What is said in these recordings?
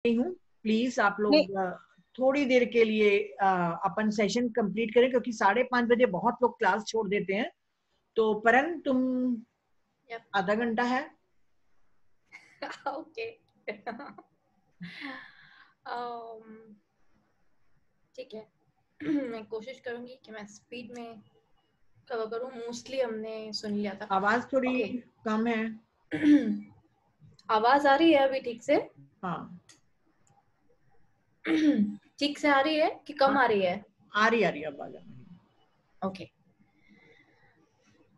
नहीं हूँ, प्लीज आप नहीं, लोग थोड़ी देर के लिए अपन सेशन कंप्लीट करें, क्योंकि 5:30 बजे बहुत लोग क्लास छोड़ देते हैं। तो परन तुम आधा घंटा है। ओके। ठीक है। मैं कोशिश करूंगी कि मैं स्पीड में कवर करूं। मोस्टली हमने सुन लिया था। आवाज थोड़ी कम है। आवाज आ रही है अभी ठीक से? हाँ ठीक से आ रही है कि कम आ रही है? आ रही आवाज आ रही। ओके,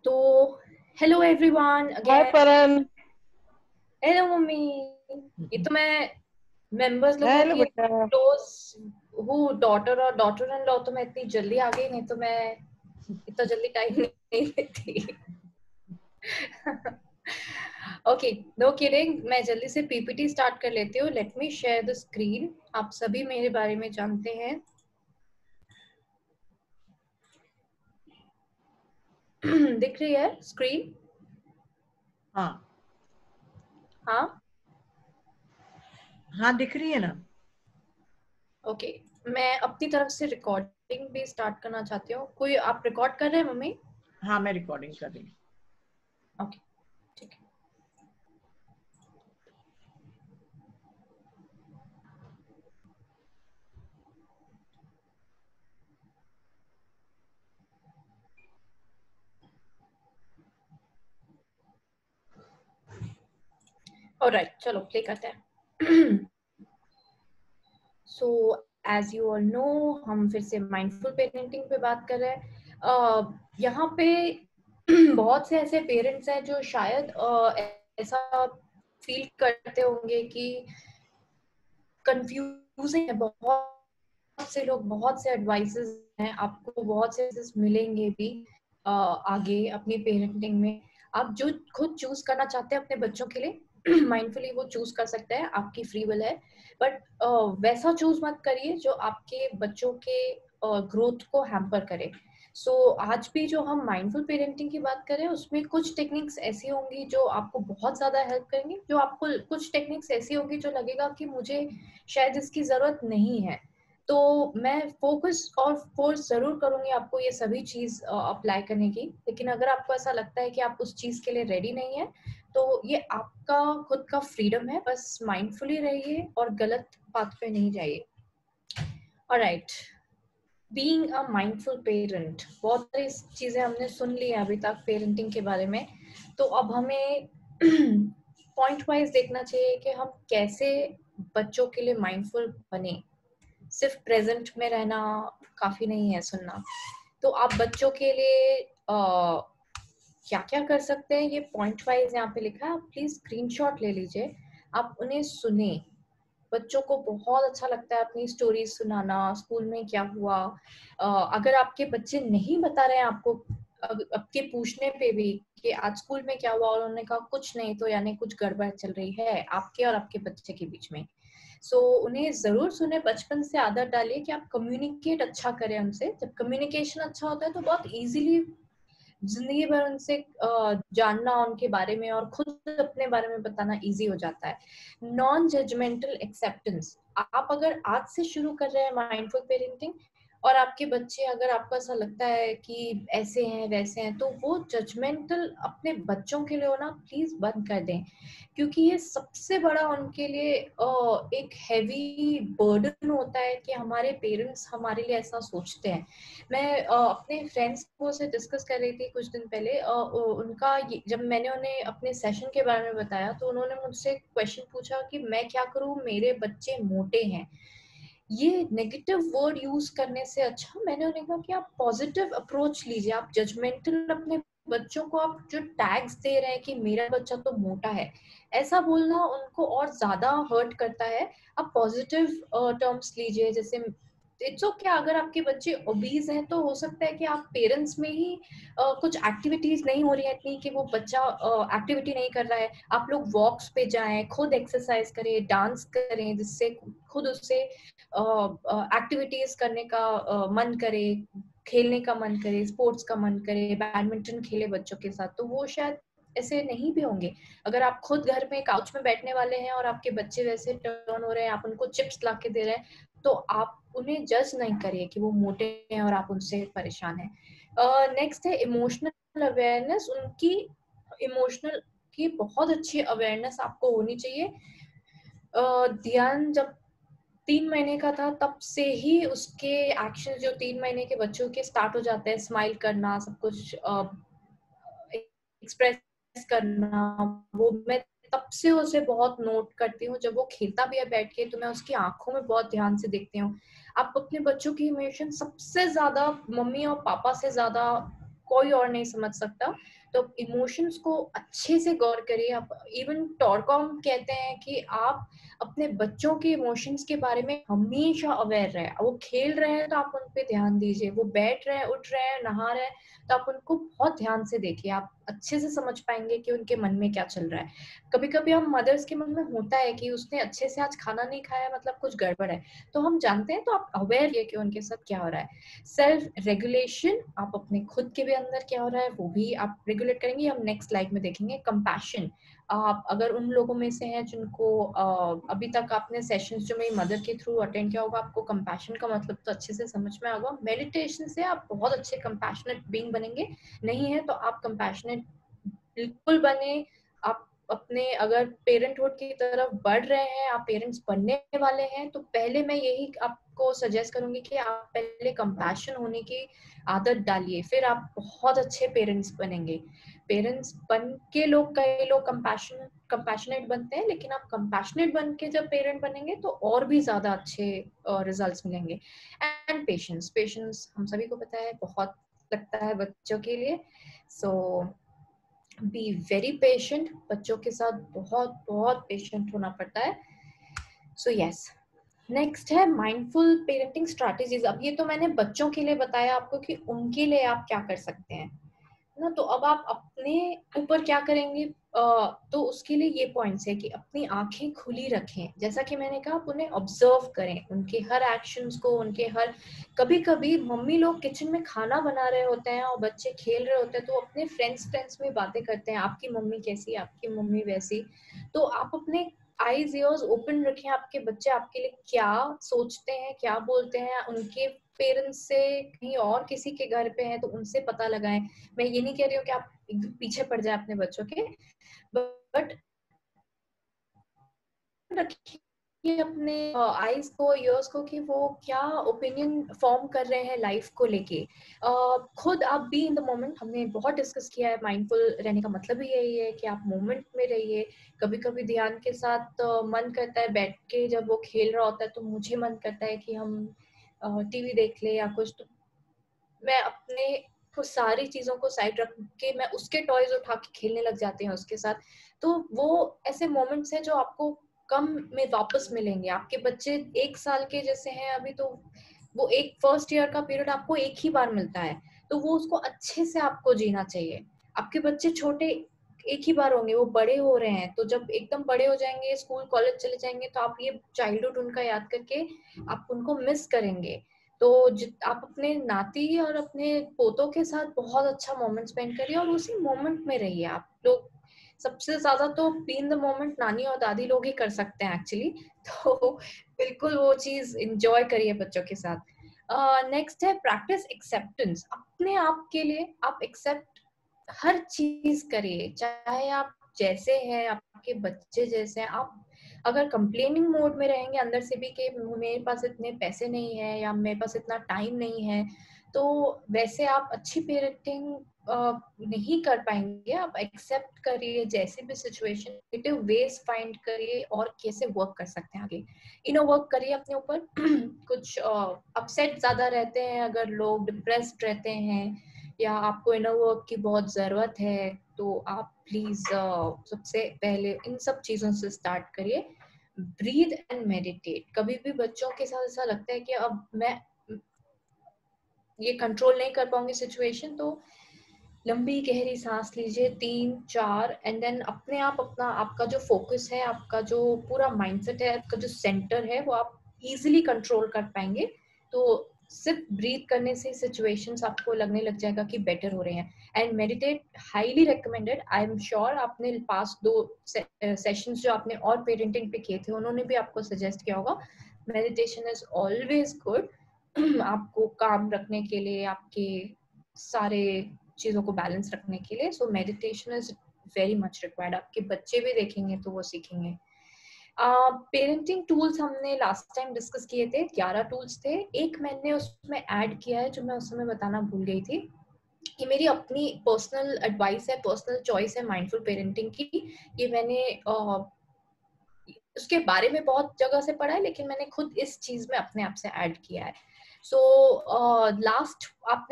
तो हेलो एवरीवन हाय अगेन। परन। Hello mummy. ये तो मैं मेंबर्स लोगों हेलो की बेटा। क्लोज हूँ, डॉटर और डॉटर इन लॉ, तो मैं इतनी जल्दी आ गई, नहीं तो मैं इतना जल्दी टाइम नहीं लेती। ओके, नो किडिंग, मैं जल्दी से पीपीटी स्टार्ट कर लेती हूँ। Let me share the screen. आप सभी मेरे बारे में जानते हैं। दिख रही है स्क्रीन? हाँ हाँ हाँ दिख रही है ना। ओके, मैं अपनी तरफ से रिकॉर्डिंग भी स्टार्ट करना चाहती हूँ। कोई आप रिकॉर्ड कर रहे हैं मम्मी? हाँ मैं रिकॉर्डिंग कर रही हूँ। ओके ठीक है। ऑलराइट, चलो प्ले करते हैं। So as you all know, हम फिर से माइंडफुल पेरेंटिंग पे बात कर रहे हैं। यहाँ पे बहुत से ऐसे पेरेंट्स हैं जो शायद ऐसा फील करते होंगे कि कंफ्यूजिंग है। बहुत से लोग, बहुत से एडवाइसेस हैं, आपको बहुत से मिलेंगे भी आगे अपनी पेरेंटिंग में। आप जो खुद चूज करना चाहते हैं अपने बच्चों के लिए माइंडफुली वो चूज कर सकते हैं, आपकी फ्री विल है। बट वैसा चूज मत करिए जो आपके बच्चों के ग्रोथ को हैम्पर करे। सो आज भी जो हम माइंडफुल पेरेंटिंग की बात करें, उसमें कुछ टेक्निक्स ऐसी होंगी जो आपको बहुत ज्यादा हेल्प करेंगी, जो आपको कुछ टेक्निक्स ऐसी होंगी जो लगेगा कि मुझे शायद इसकी जरूरत नहीं है। तो मैं फोकस और फोर्स जरूर करूंगी आपको ये सभी चीज अप्लाई करने की। लेकिन अगर आपको ऐसा लगता है कि आप उस चीज के लिए रेडी नहीं है, तो ये आपका खुद का फ्रीडम है। बस माइंडफुली रहिए और गलत पाथ पे नहीं जाइए। Alright, being a mindful parent, बहुत सारी चीजें हमने सुन ली हैं अभी तक पेरेंटिंग के बारे में। तो अब हमें पॉइंट वाइज देखना चाहिए कि हम कैसे बच्चों के लिए माइंडफुल बने। सिर्फ प्रेजेंट में रहना काफी नहीं है सुनना। तो आप बच्चों के लिए क्या क्या कर सकते हैं, ये पॉइंट वाइज यहाँ पे लिखा है। आप प्लीज स्क्रीनशॉट ले लीजिए, आप उन्हें सुने। बच्चों को बहुत अच्छा लगता है अपनी स्टोरी सुनाना, स्कूल में क्या हुआ। अगर आपके बच्चे नहीं बता रहे हैं आपको, आपके पूछने पे भी कि आज स्कूल में क्या हुआ, और उन्होंने कहा कुछ नहीं, तो यानी कुछ गड़बड़ चल रही है आपके और आपके बच्चे के बीच में। सो उन्हें जरूर सुने, बचपन से आदत डालिए कि आप कम्युनिकेट अच्छा करें उनसे। जब कम्युनिकेशन अच्छा होता है तो बहुत इजीली जिंदगी भर उनसे जानना उनके बारे में और खुद अपने बारे में बताना इजी हो जाता है। नॉन जजमेंटल एक्सेप्टेंस, आप अगर आज से शुरू कर रहे हैं माइंडफुल पेरेंटिंग, और आपके बच्चे, अगर आपको ऐसा लगता है कि ऐसे हैं वैसे हैं, तो वो जजमेंटल अपने बच्चों के लिए होना प्लीज बंद कर दें। क्योंकि ये सबसे बड़ा उनके लिए एक हैवी बर्डन होता है कि हमारे पेरेंट्स हमारे लिए ऐसा सोचते हैं। मैं अपने फ्रेंड्स को से डिस्कस कर रही थी कुछ दिन पहले। उनका जब मैंने उन्हें अपने सेशन के बारे में बताया, तो उन्होंने मुझसे क्वेश्चन पूछा कि मैं क्या करूं, मेरे बच्चे मोटे हैं। ये नेगेटिव वर्ड यूज करने से अच्छा मैंने उन्हें कहा कि आप पॉजिटिव अप्रोच लीजिए। आप जजमेंटल अपने बच्चों को आप जो टैग्स दे रहे हैं कि मेरा बच्चा तो मोटा है, ऐसा बोलना उनको और ज्यादा हर्ट करता है। आप पॉजिटिव टर्म्स लीजिए। जैसे इट्स ओके अगर आपके बच्चे ओबीज हैं, तो हो सकता है कि आप पेरेंट्स में ही कुछ एक्टिविटीज नहीं हो रही है इतनी कि वो बच्चा एक्टिविटी नहीं कर रहा है। आप लोग वॉक्स पे जाएं, खुद एक्सरसाइज करें, डांस करें, जिससे खुद उससे एक्टिविटीज करने का मन करे, खेलने का मन करे, स्पोर्ट्स का मन करे, बैडमिंटन खेले बच्चों के साथ, तो वो शायद ऐसे नहीं भी होंगे। अगर आप खुद घर में काउच में बैठने वाले हैं और आपके बच्चे वैसे टर्न हो रहे हैं, आप उनको चिप्स ला के दे रहे हैं, तो आप उन्हें जज नहीं करिए कि वो मोटे हैं और आप उनसे परेशान हैं। नेक्स्ट है इमोशनल अवेयरनेस। उनकी इमोशनल की बहुत अच्छी अवेयरनेस आपको होनी चाहिए। ध्यान जब 3 महीने का था तब से ही उसके एक्शन जो 3 महीने के बच्चों के स्टार्ट हो जाते हैं, स्माइल करना, सब कुछ एक्सप्रेस करना, वो मैं तब से उसे बहुत नोट करती हूँ। जब वो खेलता भी है बैठ के तो मैं उसकी आंखों में बहुत ध्यान से देखती हूँ। आप अपने बच्चों की इमोशन सबसे ज्यादा मम्मी और पापा से ज्यादा कोई और नहीं समझ सकता। तो इमोशंस को अच्छे से गौर करिए। आप इवन टॉरकॉम कहते हैं कि आप अपने बच्चों के इमोशंस के बारे में हमेशा अवेयर रहे। वो खेल रहे हैं तो आप उन पे ध्यान दीजिए, वो बैठ रहे हैं, उठ रहे हैं, नहा रहे हैं, तो आप उनको बहुत ध्यान से देखिए। आप अच्छे से समझ पाएंगे कि उनके मन में क्या चल रहा है। कभी कभी हम मदर्स के मन में होता है कि उसने अच्छे से आज खाना नहीं खाया, मतलब कुछ गड़बड़ है, तो हम जानते हैं, तो आप अवेयर रहिए कि उनके साथ क्या हो रहा है। सेल्फ रेगुलेशन, आप अपने खुद के भी अंदर क्या हो रहा है वो भी आप रेगुलेट करेंगे। हम नेक्स्ट स्लाइड में देखेंगे। कंपैशन, आप अगर उन लोगों में से हैं जिनको अभी तक आपने सेशंस जो मेरी मदर के थ्रू अटेंड किया होगा, आपको कंपैशन का मतलब तो अच्छे से समझ में आएगा। मेडिटेशन से आप बहुत अच्छे कंपैशनेट बीइंग बनेंगे। नहीं है तो आप कंपैशनेट बिल्कुल बने। आप अपने अगर पेरेंटहुड की तरफ बढ़ रहे हैं, आप पेरेंट्स बनने वाले हैं, तो पहले मैं यही आपको सजेस्ट करूंगी कि आप पहले कंपैशन होने की आदत डालिए, फिर आप बहुत अच्छे पेरेंट्स बनेंगे। पेरेंट्स बन के लोग, कई लोग कंपैशनेट बनते हैं, लेकिन आप कंपैशनेट बन के जब पेरेंट बनेंगे तो और भी ज्यादा अच्छे रिजल्ट्स मिलेंगे। एंड पेशेंस, पेशेंस हम सभी को पता है बहुत लगता है बच्चों के लिए। सो बी वेरी पेशेंट, बच्चों के साथ बहुत बहुत पेशेंट होना पड़ता है। सो यस, नेक्स्ट है माइंडफुल पेरेंटिंग स्ट्रैटेजीज। अब ये तो मैंने बच्चों के लिए बताया आपको कि उनके लिए आप क्या कर सकते हैं ना, तो अब आप अपने ऊपर क्या करेंगे। तो उसके लिए ये पॉइंट्स है कि अपनी आंखें खुली रखें। जैसा कि मैंने कहा, आप उन्हें ऑब्जर्व करें, उनके हर एक्शंस को, उनके हर, कभी कभी मम्मी लोग किचन में खाना बना रहे होते हैं और बच्चे खेल रहे होते हैं, तो अपने फ्रेंड्स में बातें करते हैं, आपकी मम्मी कैसी, आपकी मम्मी वैसी। तो आप अपने आईज ईयर्स ओपन रखें, आपके बच्चे आपके लिए क्या सोचते हैं, क्या बोलते हैं, उनके पेरेंट्स से कहीं और किसी के घर पे हैं तो उनसे पता लगाएं। मैं ये नहीं कह रही हूँ कि आप एकदम पीछे पड़ जाए अपने बच्चों के, बट रखिए अपने आईज को, ईयर्स को, कि वो क्या ओपिनियन फॉर्म कर रहे हैं लाइफ को लेके। खुद आप बी इन द मोमेंट, हमने बहुत डिस्कस किया है, माइंडफुल रहने का मतलब ही यही है कि आप मोमेंट में रहिए। कभी कभी ध्यान के साथ मन करता है बैठ के, जब वो खेल रहा होता है तो मुझे मन करता है कि हम टीवी देख ले या कुछ, तो मैं अपने को सारी चीजों को साइड रख के मैं उसके टॉयज उठा के खेलने लग जाती हूँ उसके साथ। तो वो ऐसे मोमेंट्स हैं जो आपको कम में वापस मिलेंगे। आपके बच्चे 1 साल के जैसे हैं अभी, तो वो एक फर्स्ट ईयर का पीरियड आपको एक ही बार मिलता है, तो वो उसको अच्छे से आपको जीना चाहिए। आपके बच्चे छोटे एक ही बार होंगे, वो बड़े हो रहे हैं, तो जब एकदम बड़े हो जाएंगे, स्कूल कॉलेज चले जाएंगे, तो आप ये चाइल्डहुड उनका याद करके आप उनको मिस करेंगे। तो आप अपने नाती और अपने पोतों के साथ बहुत अच्छा मोमेंट स्पेंड करिए और उसी मोमेंट में रहिए। आप लोग सबसे ज्यादा तो बी इन द मोमेंट नानी और दादी लोग ही कर सकते हैं एक्चुअली। तो बिल्कुल वो चीज एंजॉय करिए बच्चों के साथ। नेक्स्ट है प्रैक्टिस एक्सेप्टेंस। अपने आप के लिए आप एक्सेप्ट हर चीज करिए, चाहे आप जैसे हैं, आपके बच्चे जैसे हैं। आप अगर कंप्लेनिंग मोड में रहेंगे अंदर से भी कि मेरे पास इतने पैसे नहीं है या मेरे पास इतना टाइम नहीं है, तो वैसे आप अच्छी पेरेंटिंग नहीं कर पाएंगे। आप एक्सेप्ट करिए जैसे भी सिचुएशन, क्रिएटिव वेज फाइंड करिए और कैसे वर्क कर सकते हैं आगे। इनो वर्क करिए अपने ऊपर। कुछ अपसेट ज्यादा रहते हैं, अगर लोग डिप्रेस्ड रहते हैं या आपको इनर वर्क की बहुत जरूरत है, तो आप प्लीज सबसे पहले इन सब चीजों से स्टार्ट करिए। Breathe and meditate. कभी भी बच्चों के साथ ऐसा लगता है कि अब मैं ये कंट्रोल नहीं कर पाऊंगी सिचुएशन, तो लंबी गहरी सांस लीजिए 3-4, एंड देन अपने आप अपना, आपका जो फोकस है, आपका जो पूरा माइंडसेट है, आपका जो सेंटर है, वो आप इजीली कंट्रोल कर पाएंगे। तो सिर्फ ब्रीथ करने से सिचुएशंस आपको लगने लग जाएगा कि बेटर हो रहे हैं. And meditate highly recommended. I am sure आपने पास्ट 2 सेशंस जो आपने और पेरेंटिंग पे किए थे उन्होंने भी आपको सजेस्ट किया होगा. मेडिटेशन इज ऑलवेज गुड आपको काम रखने के लिए, आपके सारे चीजों को बैलेंस रखने के लिए. So meditation is very much required. आपके बच्चे भी देखेंगे तो वो सीखेंगे. पेरेंटिंग टूल्स हमने लास्ट टाइम डिस्कस किए थे, 11 टूल्स थे. एक मैंने उसमें ऐड किया है जो मैं उस समय बताना भूल गई थी. ये मेरी अपनी पर्सनल एडवाइस है, पर्सनल चॉइस है माइंडफुल पेरेंटिंग की. ये मैंने उसके बारे में बहुत जगह से पढ़ा है लेकिन मैंने खुद इस चीज में अपने आप से ऐड किया है. सो लास्ट आप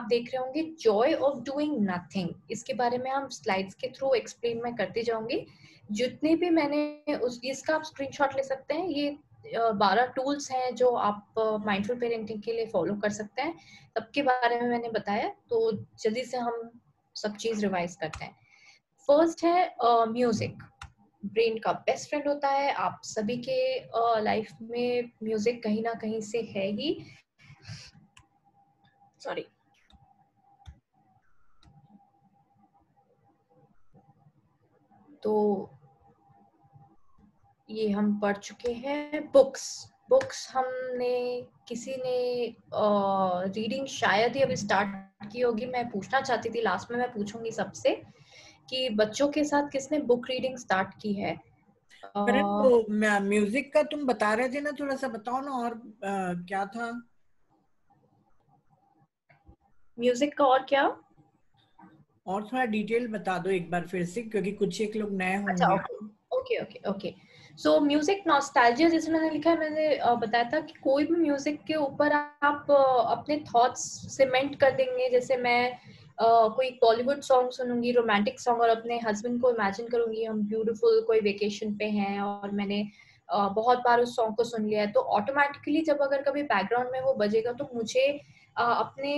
देख रहे होंगे जॉय ऑफ डूइंग नथिंग. इसके बारे में हम स्लाइड्स के थ्रू एक्सप्लेन मैं करती जाऊंगी. जितने भी मैंने इसका आप स्क्रीनशॉट ले सकते हैं. ये 12 टूल्स हैं जो आप माइंडफुल पेरेंटिंग के लिए फॉलो कर सकते हैं. सबके बारे में मैंने बताया. तो जल्दी से हम सब चीज रिवाइज करते हैं. फर्स्ट है म्यूजिक. ब्रेन का बेस्ट फ्रेंड होता है. आप सभी के लाइफ में म्यूजिक कहीं ना कहीं से है ही. सॉरी. तो ये हम पढ़ चुके हैं. बुक्स हमने किसी ने रीडिंग शायद ही अभी स्टार्ट की होगी. मैं पूछना चाहती थी, लास्ट में मैं पूछूंगी सबसे कि बच्चों के साथ किसने बुक रीडिंग स्टार्ट की है. वो म्यूजिक का तुम बता रहे थे ना, थोड़ा सा बताओ ना. और क्या था म्यूजिक का? और क्या? और थोड़ा डिटेल बता दो एक बार फिर से, क्योंकि कुछ एक लोग नए अच्छा, होंगे. ओके. सो म्यूजिक नॉस्टैल्जिया जैसे मैंने लिखा है, मैंने बताया था कि कोई भी म्यूजिक के ऊपर आप अपने थॉट्स सीमेंट कर देंगे. जैसे मैं कोई बॉलीवुड सॉन्ग सुनूंगी, रोमांटिक सॉन्ग, और अपने हस्बैंड को इमेजिन करूंगी हम ब्यूटीफुल कोई वेकेशन पे हैं और मैंने बहुत बार उस सॉन्ग को सुन लिया है. तो ऑटोमेटिकली जब अगर कभी बैकग्राउंड में वो बजेगा तो मुझे अपने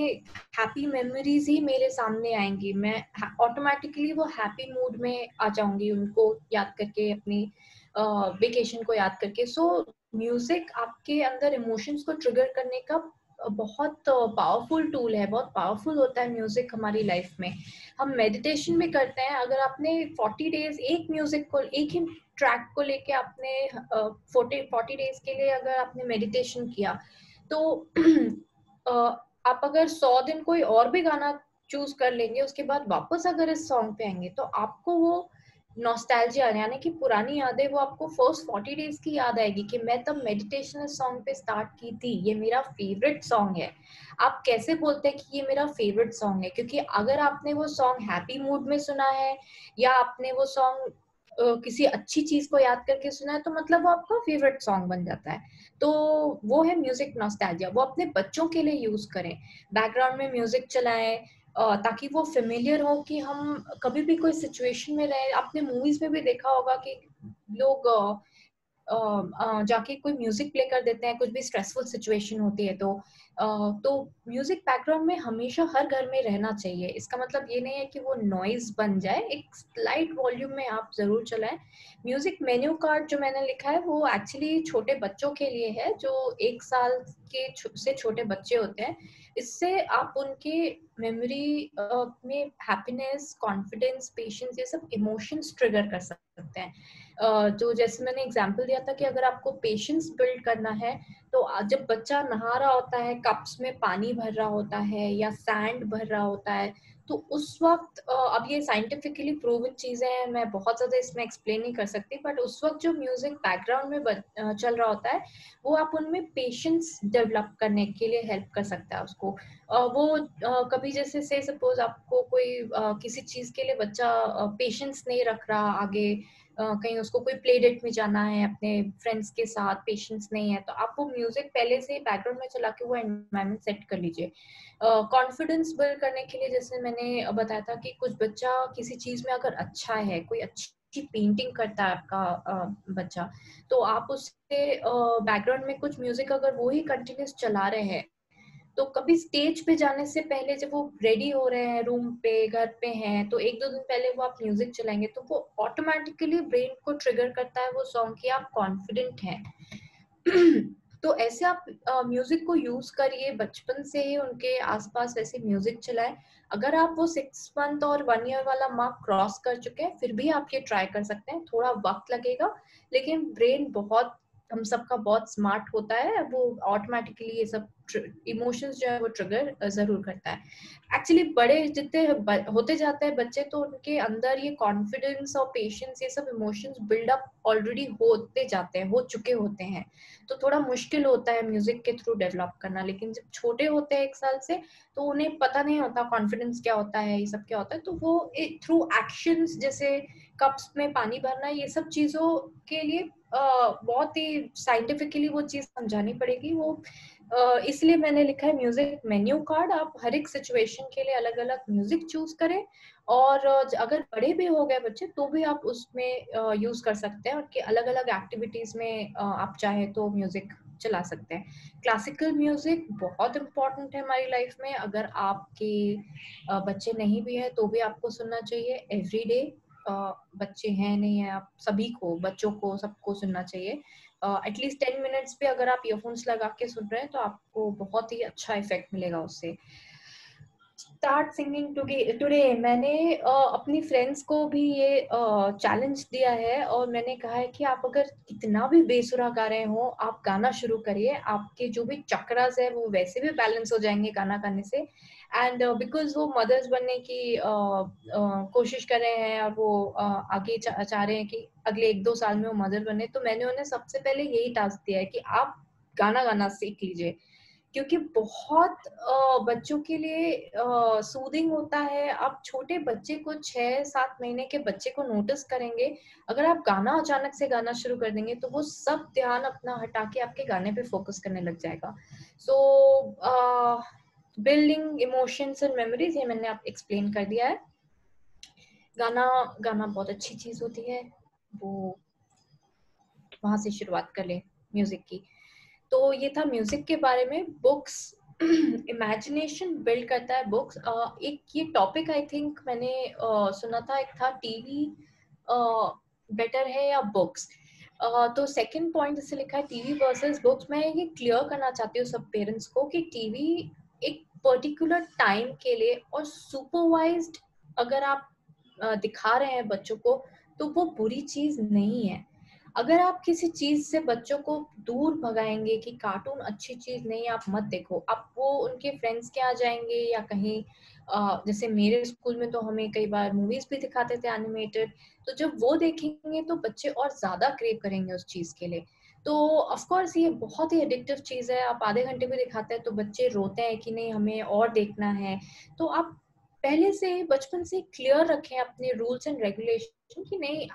हैप्पी मेमोरीज ही मेरे सामने आएंगी. मैं ऑटोमेटिकली वो हैप्पी मूड में आ जाऊंगी उनको याद करके, अपनी वेकेशन को याद करके. सो म्यूजिक आपके अंदर इमोशंस को ट्रिगर करने का बहुत पावरफुल टूल है. बहुत पावरफुल होता है म्यूजिक हमारी लाइफ में. हम मेडिटेशन भी करते हैं. अगर आपने 40 डेज एक म्यूजिक को, एक ही ट्रैक को लेके आपने 40 डेज के लिए अगर आपने मेडिटेशन किया तो आप अगर 100 दिन कोई और भी गाना चूज कर लेंगे, उसके बाद वापस अगर इस सॉन्ग पे आएंगे तो आपको वो नॉस्टैल्जिया यानी कि पुरानी यादें, वो आपको फर्स्ट 40 डेज की याद आएगी कि मैं तब मेडिटेशन इस सॉन्ग पे स्टार्ट की थी, ये मेरा फेवरेट सॉन्ग है. आप कैसे बोलते हैं कि ये मेरा फेवरेट सॉन्ग है? क्योंकि अगर आपने वो सॉन्ग हैप्पी मूड में सुना है या आपने वो सॉन्ग किसी अच्छी चीज को याद करके सुना है तो मतलब वो आपका फेवरेट सॉन्ग बन जाता है. तो वो है म्यूजिक नॉस्टैल्जिया. वो अपने बच्चों के लिए यूज करें. बैकग्राउंड में म्यूजिक चलाएं ताकि वो फेमिलियर हो कि हम कभी भी कोई सिचुएशन में रहे. आपने मूवीज में भी देखा होगा कि लोग जाके कोई म्यूजिक प्ले कर देते हैं कुछ भी स्ट्रेसफुल सिचुएशन होती है. तो म्यूजिक बैकग्राउंड में हमेशा हर घर में रहना चाहिए. इसका मतलब ये नहीं है कि वो नॉइज बन जाए. एक स्लाइट वॉल्यूम में आप जरूर चलाएं. म्यूजिक मेन्यू कार्ड जो मैंने लिखा है वो एक्चुअली छोटे बच्चों के लिए है, जो 1 साल के से छोटे बच्चे होते हैं. इससे आप उनके मेमोरी में हैप्पीनेस, कॉन्फिडेंस, पेशेंस, ये सब इमोशंस ट्रिगर कर सकते हैं. जो जैसे मैंने एग्जांपल दिया था कि अगर आपको पेशेंस बिल्ड करना है तो जब बच्चा नहा रहा होता है, कप्स में पानी भर रहा होता है या सैंड भर रहा होता है, तो उस वक्त अब ये साइंटिफिकली प्रूवन चीजें हैं, मैं बहुत ज्यादा इसमें एक्सप्लेन नहीं कर सकती, बट उस वक्त जो म्यूजिक बैकग्राउंड में चल रहा होता है वो आप उनमें पेशेंस डेवलप करने के लिए हेल्प कर सकता है उसको. कभी जैसे से सपोज आपको कोई किसी चीज के लिए बच्चा पेशेंस नहीं रख रहा आगे, कहीं उसको कोई प्ले डेट में जाना है अपने फ्रेंड्स के साथ, पेशेंस नहीं है, तो आप वो म्यूजिक पहले से बैकग्राउंड में चला के वो एनवायरनमेंट सेट कर लीजिए. कॉन्फिडेंस बिल्ड करने के लिए जैसे मैंने बताया था कि कुछ बच्चा किसी चीज में अगर अच्छा है, कोई अच्छी पेंटिंग करता है आपका बच्चा, तो आप उससे बैकग्राउंड में कुछ म्यूजिक अगर वो ही कंटिन्यूस चला रहे हैं तो कभी स्टेज पे जाने से पहले जब वो रेडी हो रहे हैं, रूम पे, घर पे हैं, तो 1-2 दिन पहले वो आप म्यूजिक चलाएंगे तो वो ऑटोमेटिकली ब्रेन को ट्रिगर करता है वो सॉन्ग कि आप कॉन्फिडेंट हैं. तो ऐसे आप म्यूजिक को यूज करिए, बचपन से ही उनके आसपास वैसे म्यूजिक चलाएं। अगर आप वो 6 मंथ और 1 ईयर वाला मार्क क्रॉस कर चुके हैं, फिर भी आप ये ट्राई कर सकते हैं। थोड़ा वक्त लगेगा, लेकिन ब्रेन बहुत, हम सबका बहुत स्मार्ट होता है, वो ऑटोमेटिकली ये सब इमोशंस जो है वो ट्रिगर जरूर करता है। एक्चुअली बड़े जितने होते जाते हैं बच्चे, तो उनके अंदर ये कॉन्फिडेंस और पेशेंस, ये सब इमोशंस बिल्डअप ऑलरेडी होते जाते हैं, हो चुके होते हैं। तो थोड़ा मुश्किल होता है म्यूजिक के थ्रू डेवलप करना। लेकिन जब छोटे होते हैं 1 साल से, तो उन्हें पता नहीं होता कॉन्फिडेंस क्या होता है, ये सब क्या होता है। तो वो थ्रू एक्शंस, जैसे कप्स में पानी भरना, ये सब चीजों के लिए बहुत ही साइंटिफिकली वो चीज समझानी पड़ेगी। वो इसलिए मैंने लिखा है म्यूजिक मेन्यू कार्ड। आप हर एक सिचुएशन के लिए अलग अलग म्यूजिक चूज करें, और अगर बड़े भी हो गए बच्चे तो भी आप उसमें यूज कर सकते हैं। उनके अलग अलग एक्टिविटीज में आप चाहे तो म्यूजिक चला सकते हैं। क्लासिकल म्यूजिक बहुत इम्पोर्टेंट है हमारी लाइफ में। अगर आपके बच्चे नहीं भी है तो भी आपको सुनना चाहिए एवरी डे। बच्चे हैं नहीं है, आप सभी को, बच्चों को, सबको सुनना चाहिए। एटलीस्ट 10 मिनट्स पे अगर आप ईयरफोन्स लगा के सुन रहे हैं तो आपको बहुत ही अच्छा इफेक्ट मिलेगा उससे। Start singing today. मैंने अपनी फ्रेंड्स को भी ये चैलेंज दिया है, और मैंने कहा है कि आप अगर कितना भी बेसुरा गा रहे हो, आप गाना शुरू करिए। आपके जो भी चक्रास है वो वैसे भी बैलेंस हो जाएंगे गाना गाने से। एंड बिकॉज वो मदर्स बनने की कोशिश कर रहे हैं, और वो आगे चाह रहे हैं कि अगले 1-2 साल में वो मदर बने, तो मैंने उन्हें सबसे पहले यही टास्क दिया है कि आप गाना गाना सीख लीजिए। क्योंकि बहुत बच्चों के लिए सूदिंग होता है। आप छोटे बच्चे को, 6-7 महीने के बच्चे को नोटिस करेंगे, अगर आप गाना अचानक से गाना शुरू कर देंगे तो वो सब ध्यान अपना हटा के आपके गाने पे फोकस करने लग जाएगा। सो बिल्डिंग इमोशंस एंड मेमोरीज, ये मैंने आप एक्सप्लेन कर दिया है। गाना गाना बहुत अच्छी चीज होती है, वो वहां से शुरुआत कर ले म्यूजिक की। तो ये था म्यूजिक के बारे में। बुक्स इमेजिनेशन बिल्ड करता है बुक्स। एक ये टॉपिक आई थिंक मैंने सुना था, एक था टीवी बेटर है या बुक्स। तो सेकंड पॉइंट जैसे लिखा है टीवी वर्सेस बुक्स, मैं ये क्लियर करना चाहती हूँ सब पेरेंट्स को कि टीवी एक पर्टिकुलर टाइम के लिए और सुपरवाइज्ड अगर आप दिखा रहे हैं बच्चों को, तो वो बुरी चीज नहीं है। अगर आप किसी चीज से बच्चों को दूर भगाएंगे कि कार्टून अच्छी चीज नहीं, आप मत देखो, आप वो उनके फ्रेंड्स के यहाँ जाएंगे या कहीं, जैसे मेरे स्कूल में तो हमें कई बार मूवीज भी दिखाते थे एनिमेटेड, तो जब वो देखेंगे तो बच्चे और ज्यादा क्रेव करेंगे उस चीज के लिए। तो ऑफ कोर्स ये बहुत ही एडिक्टिव चीज है। आप आधे घंटे भी दिखाते हैं तो बच्चे रोते हैं कि नहीं हमें और देखना है। तो आप पहले से बचपन से क्लियर रखें अपने रूल्स एंड रेगुलेशन कि नहीं,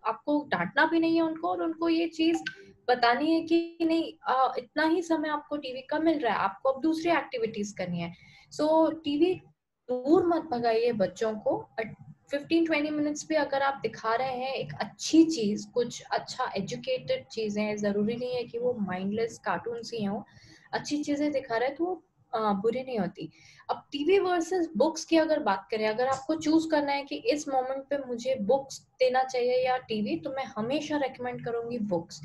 आपको डांटना भी नहीं है उनको, और उनको ये चीज बतानी है कि नहीं इतना ही समय आपको टीवी का मिल रहा है, आपको अब दूसरी एक्टिविटीज करनी है। सो टीवी दूर मत भगाइए बच्चों को। 15-20 मिनट्स भी अगर आप दिखा रहे हैं एक अच्छी चीज, कुछ अच्छा एजुकेटेड चीजें, जरूरी नहीं है कि वो माइंडलेस कार्टून ही हो, अच्छी चीजें दिखा रहे हैं तो बुरी नहीं होती। अब टीवी वर्सेस बुक्स की अगर बात करें, अगर आपको चूज करना है कि इस मोमेंट पे मुझे बुक्स देना चाहिए या टीवी, तो मैं हमेशा रेकमेंड करूंगी बुक्स।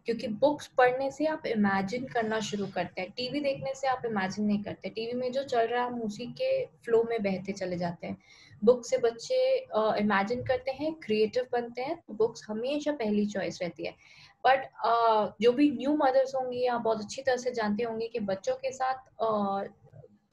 क्योंकि बुक्स पढ़ने से आप इमेजिन करना शुरू करते हैं, टीवी देखने से आप इमेजिन नहीं करते। टीवी में जो चल रहा है हम उसी के फ्लो में बहते चले जाते हैं। बुक से बच्चे इमेजिन करते हैं, क्रिएटिव बनते हैं, तो बुक्स हमेशा पहली चॉइस रहती है। बट जो भी न्यू मदर्स होंगी या बहुत अच्छी तरह से जानते होंगे कि बच्चों के साथ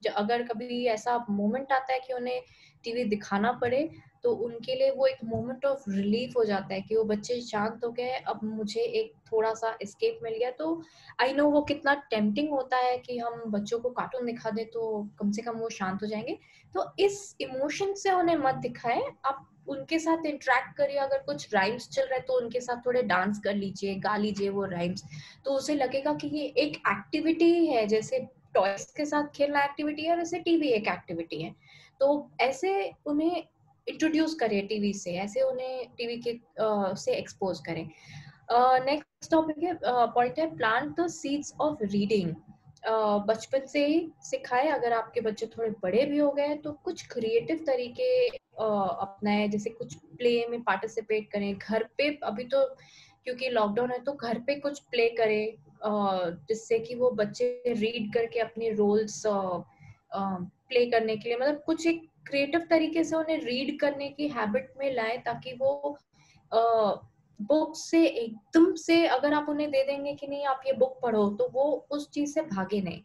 अगर कभी ऐसा मोमेंट आता है कि उन्हें टीवी दिखाना पड़े, तो उनके लिए वो एक मोमेंट ऑफ रिलीफ हो जाता है कि वो बच्चे शांत हो गए, अब मुझे एक थोड़ा सा एस्केप मिल गया। तो आई नो वो कितना टेम्पटिंग होता है कि हम बच्चों को कार्टून दिखा दें तो कम से कम वो शांत हो जाएंगे। तो इस इमोशन से उन्हें मत दिखाएं, आप उनके साथ इंटरेक्ट करिए। अगर कुछ राइम्स चल रहे हैं तो उनके साथ थोड़े डांस कर लीजिए, गा लीजिए वो राइम्स, तो उसे लगेगा कि ये एक एक्टिविटी है। जैसे टॉयज के साथ खेलना एक्टिविटी है, वैसे टीवी एक एक्टिविटी है। तो ऐसे उन्हें इंट्रोड्यूस करें टीवी से, ऐसे उन्हें टीवी के से एक्सपोज करें। नेक्स्ट टॉपिक है पॉइंट है plant the seeds of reading. बचपन से ही सिखाए। अगर आपके बच्चे थोड़े बड़े भी हो गए तो कुछ क्रिएटिव तरीके अपनाए, जैसे कुछ प्ले में पार्टिसिपेट करें घर पे। अभी तो क्योंकि लॉकडाउन है तो घर पे कुछ प्ले करें, जिससे कि वो बच्चे रीड करके अपने रोल्स प्ले करने के लिए, मतलब कुछ एक क्रिएटिव तरीके से उन्हें रीड करने की हैबिट में लाएं, ताकि वो बुक से एकदम से अगर आप उन्हें दे देंगे कि नहीं आप ये बुक पढ़ो, तो वो उस चीज से भागे नहीं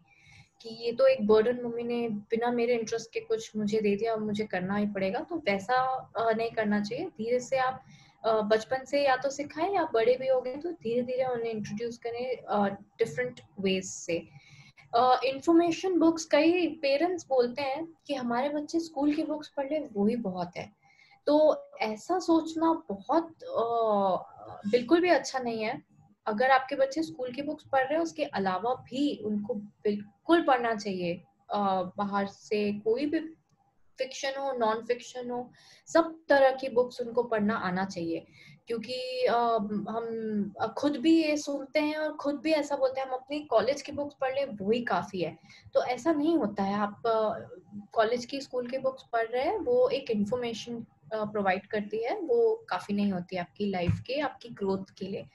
कि ये तो एक बर्डन मम्मी ने बिना मेरे इंटरेस्ट के कुछ मुझे दे दिया, अब मुझे करना ही पड़ेगा। तो वैसा नहीं करना चाहिए। धीरे से आप बचपन से या तो सिखाएं, या बड़े भी हो गए तो धीरे धीरे उन्हें इंट्रोड्यूस करें डिफरेंट वेज से। इंफॉर्मेशन बुक्स, कई पेरेंट्स बोलते हैं कि हमारे बच्चे स्कूल की बुक्स पढ़ ले वो ही बहुत है, तो ऐसा सोचना बहुत बिल्कुल भी अच्छा नहीं है। अगर आपके बच्चे स्कूल की बुक्स पढ़ रहे हैं, उसके अलावा भी उनको बिल्कुल पढ़ना चाहिए। बाहर से कोई भी फिक्शन हो, नॉन फिक्शन हो, सब तरह की बुक्स उनको पढ़ना आना चाहिए। क्योंकि हम खुद भी ये सुनते हैं और खुद भी ऐसा बोलते हैं हम अपनी कॉलेज की बुक्स पढ़ ले वही काफी है। तो ऐसा नहीं होता है। आप कॉलेज की, स्कूल की बुक्स पढ़ रहे हैं, वो एक इंफॉर्मेशन प्रोवाइड करती है, वो काफी नहीं होती आपकी लाइफ के, आपकी ग्रोथ के लिए।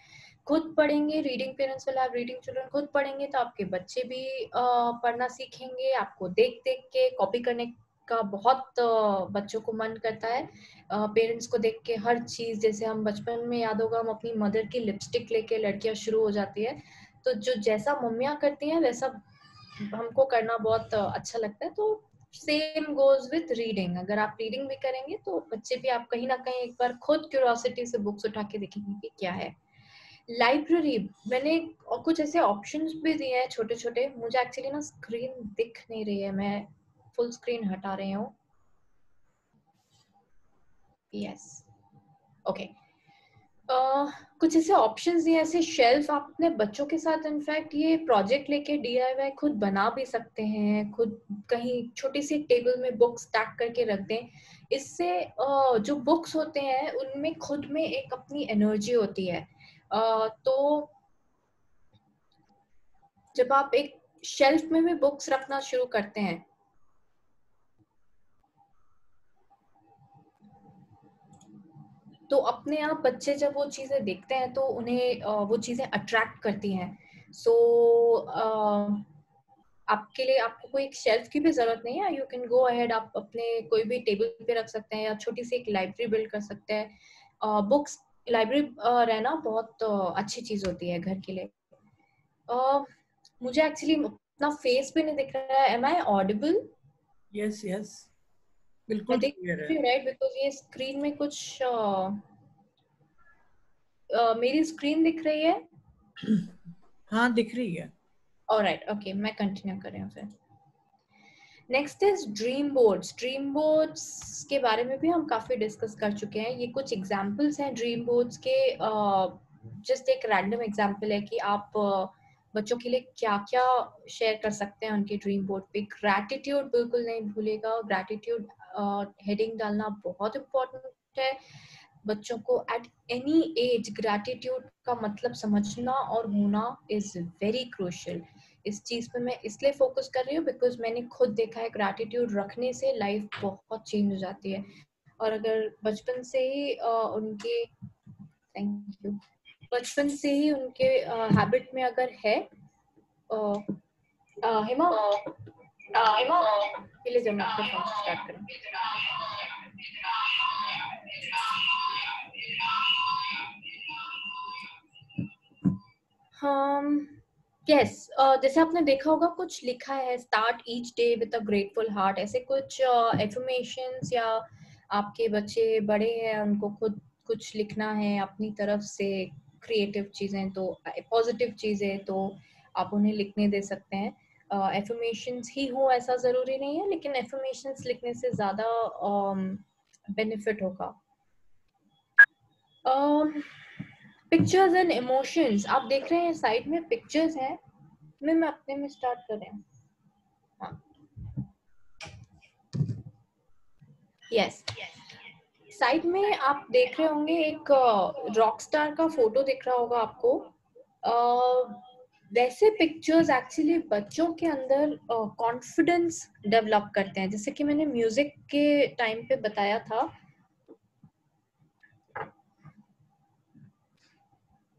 खुद पढ़ेंगे, reading parents will have reading children, खुद पढ़ेंगे तो आपके बच्चे भी पढ़ना सीखेंगे। आपको देख देख के कॉपी करने का बहुत बच्चों को मन करता है। पेरेंट्स को देख के हर चीज, जैसे हम बचपन में, याद होगा, हम अपनी मदर की लिपस्टिक लेके लड़कियां शुरू हो जाती है, तो जो जैसा मम्मियाँ करती हैं वैसा हमको करना बहुत अच्छा लगता है। तो सेम गोज विथ रीडिंग। अगर आप रीडिंग भी करेंगे तो बच्चे भी, आप कहीं ना कहीं एक बार खुद क्यूरियोसिटी से बुक्स उठा के देखेंगे कि क्या है। लाइब्रेरी, मैंने कुछ ऐसे ऑप्शंस भी दिए हैं छोटे छोटे। मुझे एक्चुअली ना स्क्रीन दिख नहीं रही है, मैं फुल स्क्रीन हटा रही हूँ। Yes, okay. कुछ ऐसे ऑप्शंस दिए, ऐसे शेल्फ। आप अपने बच्चों के साथ इनफैक्ट ये प्रोजेक्ट लेके DIY खुद बना भी सकते हैं। खुद कहीं छोटी सी टेबल में बुक्स स्टैक करके रख दें। इससे जो बुक्स होते हैं उनमें खुद में एक अपनी एनर्जी होती है। तो जब आप एक शेल्फ में भी बुक्स रखना शुरू करते हैं, तो अपने आप बच्चे जब वो चीजें देखते हैं तो उन्हें वो चीजें अट्रैक्ट करती हैं। सो आपके लिए, आपको कोई एक शेल्फ की भी जरूरत नहीं है। यू कैन गो अहेड, आप अपने कोई भी टेबल पे रख सकते हैं, या छोटी सी एक लाइब्रेरी बिल्ड कर सकते हैं। बुक्स लाइब्रेरी रहना बहुत अच्छी चीज होती है घर के लिए। मुझे एक्चुअली अपना फेस भी नहीं दिख रहा है। Am I audible? Yes yes, बिल्कुल क्लियर है। राइट, बिकॉज ये स्क्रीन में कुछ मेरी स्क्रीन दिख रही है। हाँ दिख रही है। ऑलराइट, ओके, मैं कंटिन्यू कर रही हूँ फिर। Next is dream boards. Dream boards के बारे में भी हम काफी डिस्कस कर चुके हैं। ये कुछ एग्जांपल्स हैं ड्रीम बोर्ड्स के। जस्ट एक रैंडम एग्जांपल है कि आप बच्चों के लिए क्या क्या शेयर कर सकते हैं उनके ड्रीम बोर्ड पे। ग्रैटिट्यूड बिल्कुल नहीं भूलेगा। ग्रैटिट्यूड हेडिंग डालना बहुत इम्पोर्टेंट है। बच्चों को एट एनी एज ग्रैटिट्यूड का मतलब समझना और होना इज वेरी क्रूशियल। इस चीज पे मैं इसलिए फोकस कर रही हूँ बिकॉज मैंने खुद देखा है ग्रैटिट्यूड रखने से लाइफ बहुत चेंज हो जाती है। और अगर बचपन से ही उनके, थैंक यू, बचपन से ही उनके हैबिट में अगर है, हिमा के लिए जब मैं आपका फोन स्टार्ट करूँ। यस, जैसे आपने देखा होगा कुछ लिखा है, start each day with a grateful heart. ऐसे कुछ एफर्मेशंस, या आपके बच्चे बड़े हैं उनको खुद कुछ लिखना है अपनी तरफ से, क्रिएटिव चीजें, तो पॉजिटिव चीजें, तो आप उन्हें लिखने दे सकते हैं। एफर्मेशंस ही हो ऐसा जरूरी नहीं है, लेकिन एफर्मेशंस लिखने से ज्यादा बेनिफिट होगा। पिक्चर्स एंड इमोशंस, आप देख रहे हैं साइड में पिक्चर्स हैं। मैं अपने में स्टार्ट कर रही हूँ। यस, साइड में आप देख रहे होंगे एक रॉक स्टार का फोटो दिख रहा होगा आपको। वैसे पिक्चर्स एक्चुअली बच्चों के अंदर कॉन्फिडेंस डेवलप करते हैं, जैसे कि मैंने म्यूजिक के टाइम पे बताया था।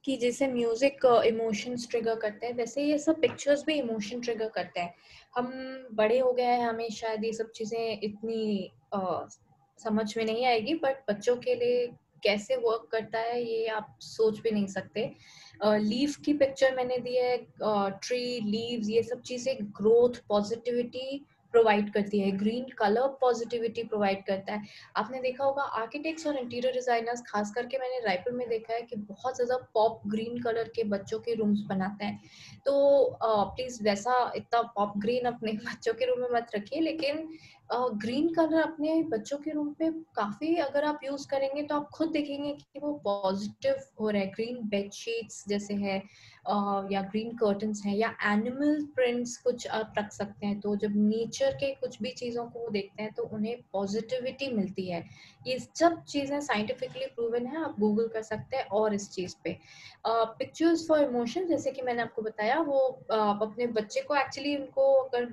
कि जैसे म्यूजिक इमोशंस ट्रिगर करते हैं, वैसे ये सब पिक्चर्स भी इमोशन ट्रिगर करते हैं। हम बड़े हो गए हैं, हमें शायद ये सब चीजें इतनी समझ में नहीं आएगी, बट बच्चों के लिए कैसे वर्क करता है ये आप सोच भी नहीं सकते। लीफ की पिक्चर मैंने दी है, ट्री, लीव्स, ये सब चीजें ग्रोथ, पॉजिटिविटी प्रोवाइड करती है। ग्रीन कलर पॉजिटिविटी प्रोवाइड करता है। आपने देखा होगा आर्किटेक्ट्स और इंटीरियर डिजाइनर्स, खास करके मैंने रायपुर में देखा है कि बहुत ज्यादा पॉप ग्रीन कलर के बच्चों के रूम्स बनाते हैं। तो प्लीज वैसा इतना पॉप ग्रीन अपने बच्चों के रूम में मत रखिए, लेकिन ग्रीन कलर अपने बच्चों के रूम पे काफी अगर आप यूज करेंगे तो आप खुद देखेंगे कि वो पॉजिटिव हो रहा है। ग्रीन बेडशीट्स जैसे है या ग्रीन कर्टन्स हैं, या एनिमल प्रिंट्स कुछ आप रख सकते हैं। तो जब नेचर के कुछ भी चीजों को वो देखते हैं तो उन्हें पॉजिटिविटी मिलती है। ये सब चीजें साइंटिफिकली प्रूवन है, आप गूगल कर सकते हैं। और इस चीज पे पिक्चर्स फॉर इमोशन, जैसे कि मैंने आपको बताया, वो आप अपने बच्चे को एक्चुअली उनको अगर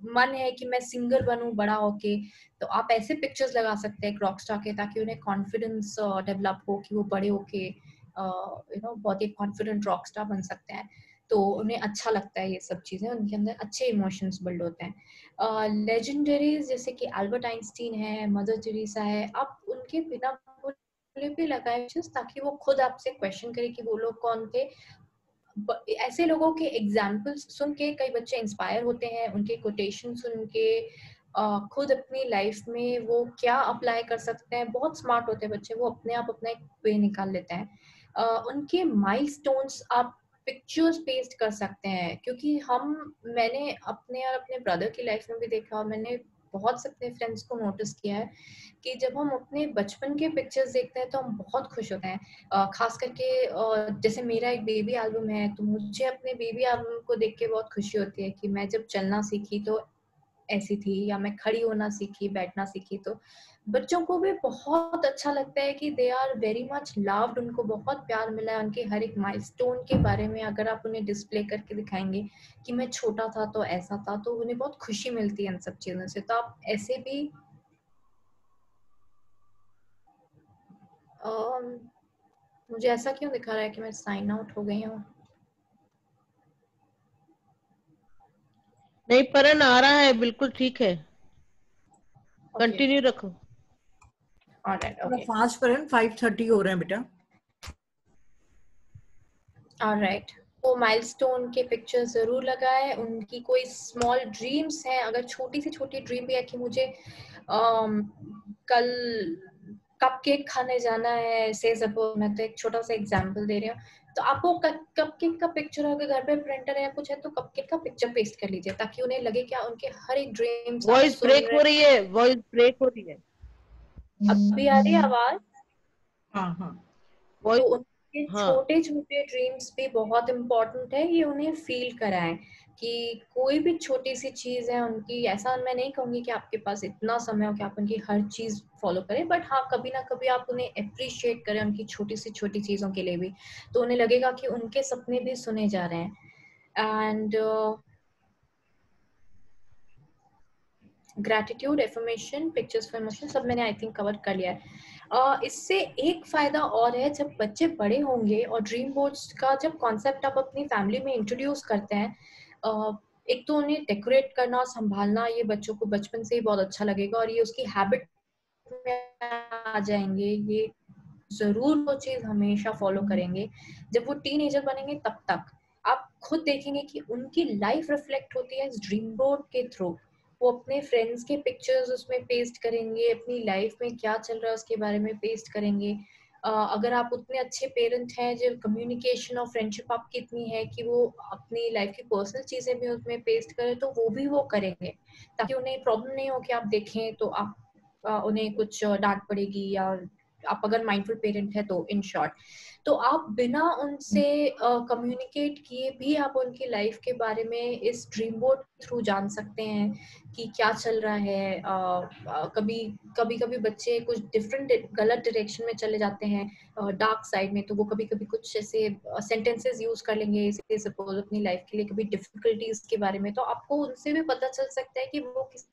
मन है कि मैं सिंगर बनूं बड़ा होके, तो आप ऐसे पिक्चर्स लगा सकते हैं एक रॉकस्टार के, ताकि उन्हें कॉन्फिडेंस डेवलप हो कि वो बड़े होके बहुत ही कॉन्फिडेंट रॉकस्टार बन सकते हैं। तो उन्हें अच्छा लगता है ये सब चीजें, उनके अंदर अच्छे इमोशंस बिल्ड होते हैं। लेजेंडरीज जैसे कि अल्बर्ट आइंस्टीन है, मदर टेरेसा है, आप उनके बिना बोले भी लगाए ताकि वो खुद आपसे क्वेश्चन करे कि वो लोग कौन थे। ऐसे लोगों के एग्जाम्पल्स सुन के कई बच्चे इंस्पायर होते हैं, उनके कोटेशन सुन के खुद अपनी लाइफ में वो क्या अप्लाई कर सकते हैं। बहुत स्मार्ट होते हैं बच्चे, वो अपने आप अपना एक वे निकाल लेते हैं। उनके माइलस्टोन्स आप पिक्चर्स पेस्ट कर सकते हैं, क्योंकि मैंने अपने और अपने ब्रदर की लाइफ में भी देखा, और मैंने बहुत से अपने फ्रेंड्स को नोटिस किया है कि जब हम अपने बचपन के पिक्चर्स देखते हैं तो हम बहुत खुश होते हैं। खास करके जैसे मेरा एक बेबी एल्बम है, तो मुझे अपने बेबी एल्बम को देख के बहुत खुशी होती है कि मैं जब चलना सीखी तो ऐसी थी, या मैं खड़ी होना सीखी, बैठना सीखी। तो बच्चों को भी बहुत अच्छा लगता है कि they are very much loved, उनको बहुत प्यार मिला है। उनके हर एक माइलस्टोन के बारे में अगर आप उन्हें डिस्प्ले करके दिखाएंगे कि मैं छोटा था तो ऐसा था, तो उन्हें बहुत खुशी मिलती है इन सब चीजों से। तो आप ऐसे भी मुझे ऐसा क्यों दिखा रहा है कि मैं साइन आउट हो गई हूँ? नहीं परन आ रहा है, बिल्कुल ठीक है, कंटिन्यू रखो। ऑलराइट, ओके, फास्ट पर 5:30 हो रहे हैं बेटा। ऑलराइट। वो माइलस्टोन के पिक्चर जरूर लगाए। उनकी कोई स्मॉल ड्रीम्स हैं, अगर छोटी से छोटी ड्रीम भी है कि मुझे कल कपकेक खाने जाना है, से सपोज, मैं तो एक छोटा सा एग्जांपल दे रही हूँ, तो आपको कपकेक का पिक्चर अगर घर पे प्रिंटर है कुछ है तो कपकेक का पिक्चर पेस्ट कर लीजिए, ताकि उन्हें लगे क्या उनके हर एक ड्रीम्स आप वॉइस सुन ब्रेक हो रहे रही है, वॉइस ब्रेक हो रही है। अभी आ रही है आवाज? हाँ हाँ। तो वॉइस, उनके हाँ छोटे छोटे ड्रीम्स भी बहुत इम्पोर्टेंट है, ये उन्हें फील कराएं कि कोई भी छोटी सी चीज है उनकी। ऐसा मैं नहीं कहूंगी कि आपके पास इतना समय हो कि आप उनकी हर चीज फॉलो करें, बट हाँ कभी ना कभी आप उन्हें अप्रिशिएट करें उनकी छोटी सी छोटी चीजों के लिए भी, तो उन्हें लगेगा कि उनके सपने भी सुने जा रहे हैं। And gratitude, affirmation, pictures for emotion, सब मैंने आई थिंक कवर कर लिया है। इससे एक फायदा और है, जब बच्चे बड़े होंगे और ड्रीम बोर्ड्स का जब कॉन्सेप्ट आप अपनी फैमिली में इंट्रोड्यूस करते हैं, एक तो उन्हें डेकोरेट करना, संभालना, ये बच्चों को बचपन से ही बहुत अच्छा लगेगा और ये उसकी हैबिट में आ जाएंगे। ये जरूर वो चीज हमेशा फॉलो करेंगे। जब वो टीनेजर बनेंगे तब तक आप खुद देखेंगे कि उनकी लाइफ रिफ्लेक्ट होती है इस ड्रीम बोर्ड के थ्रू। वो अपने फ्रेंड्स के पिक्चर्स उसमें पेस्ट करेंगे, अपनी लाइफ में क्या चल रहा है उसके बारे में पेस्ट करेंगे। अगर आप उतने अच्छे पेरेंट हैं, जो कम्युनिकेशन और फ्रेंडशिप आपकी इतनी है कि वो अपनी लाइफ की पर्सनल चीजें भी उसमें पेस्ट करें, तो वो भी वो करेंगे, ताकि उन्हें प्रॉब्लम नहीं हो कि आप देखें तो आप उन्हें कुछ डांट पड़ेगी, या आप अगर माइंडफुल पेरेंट है तो इन शॉर्ट। तो आप बिना उनसे कम्युनिकेट किए भी आप उनकी लाइफ के बारे में इस ड्रीम बोर्ड थ्रू जान सकते हैं कि क्या चल रहा है। कभी कभी बच्चे कुछ डिफरेंट गलत डायरेक्शन में चले जाते हैं, डार्क साइड में, तो वो कभी कभी कुछ ऐसे सेंटेंसेस यूज कर लेंगे सपोज अपनी लाइफ के लिए कभी डिफिकल्टीज के बारे में, तो आपको उनसे भी पता चल सकता है कि वो किस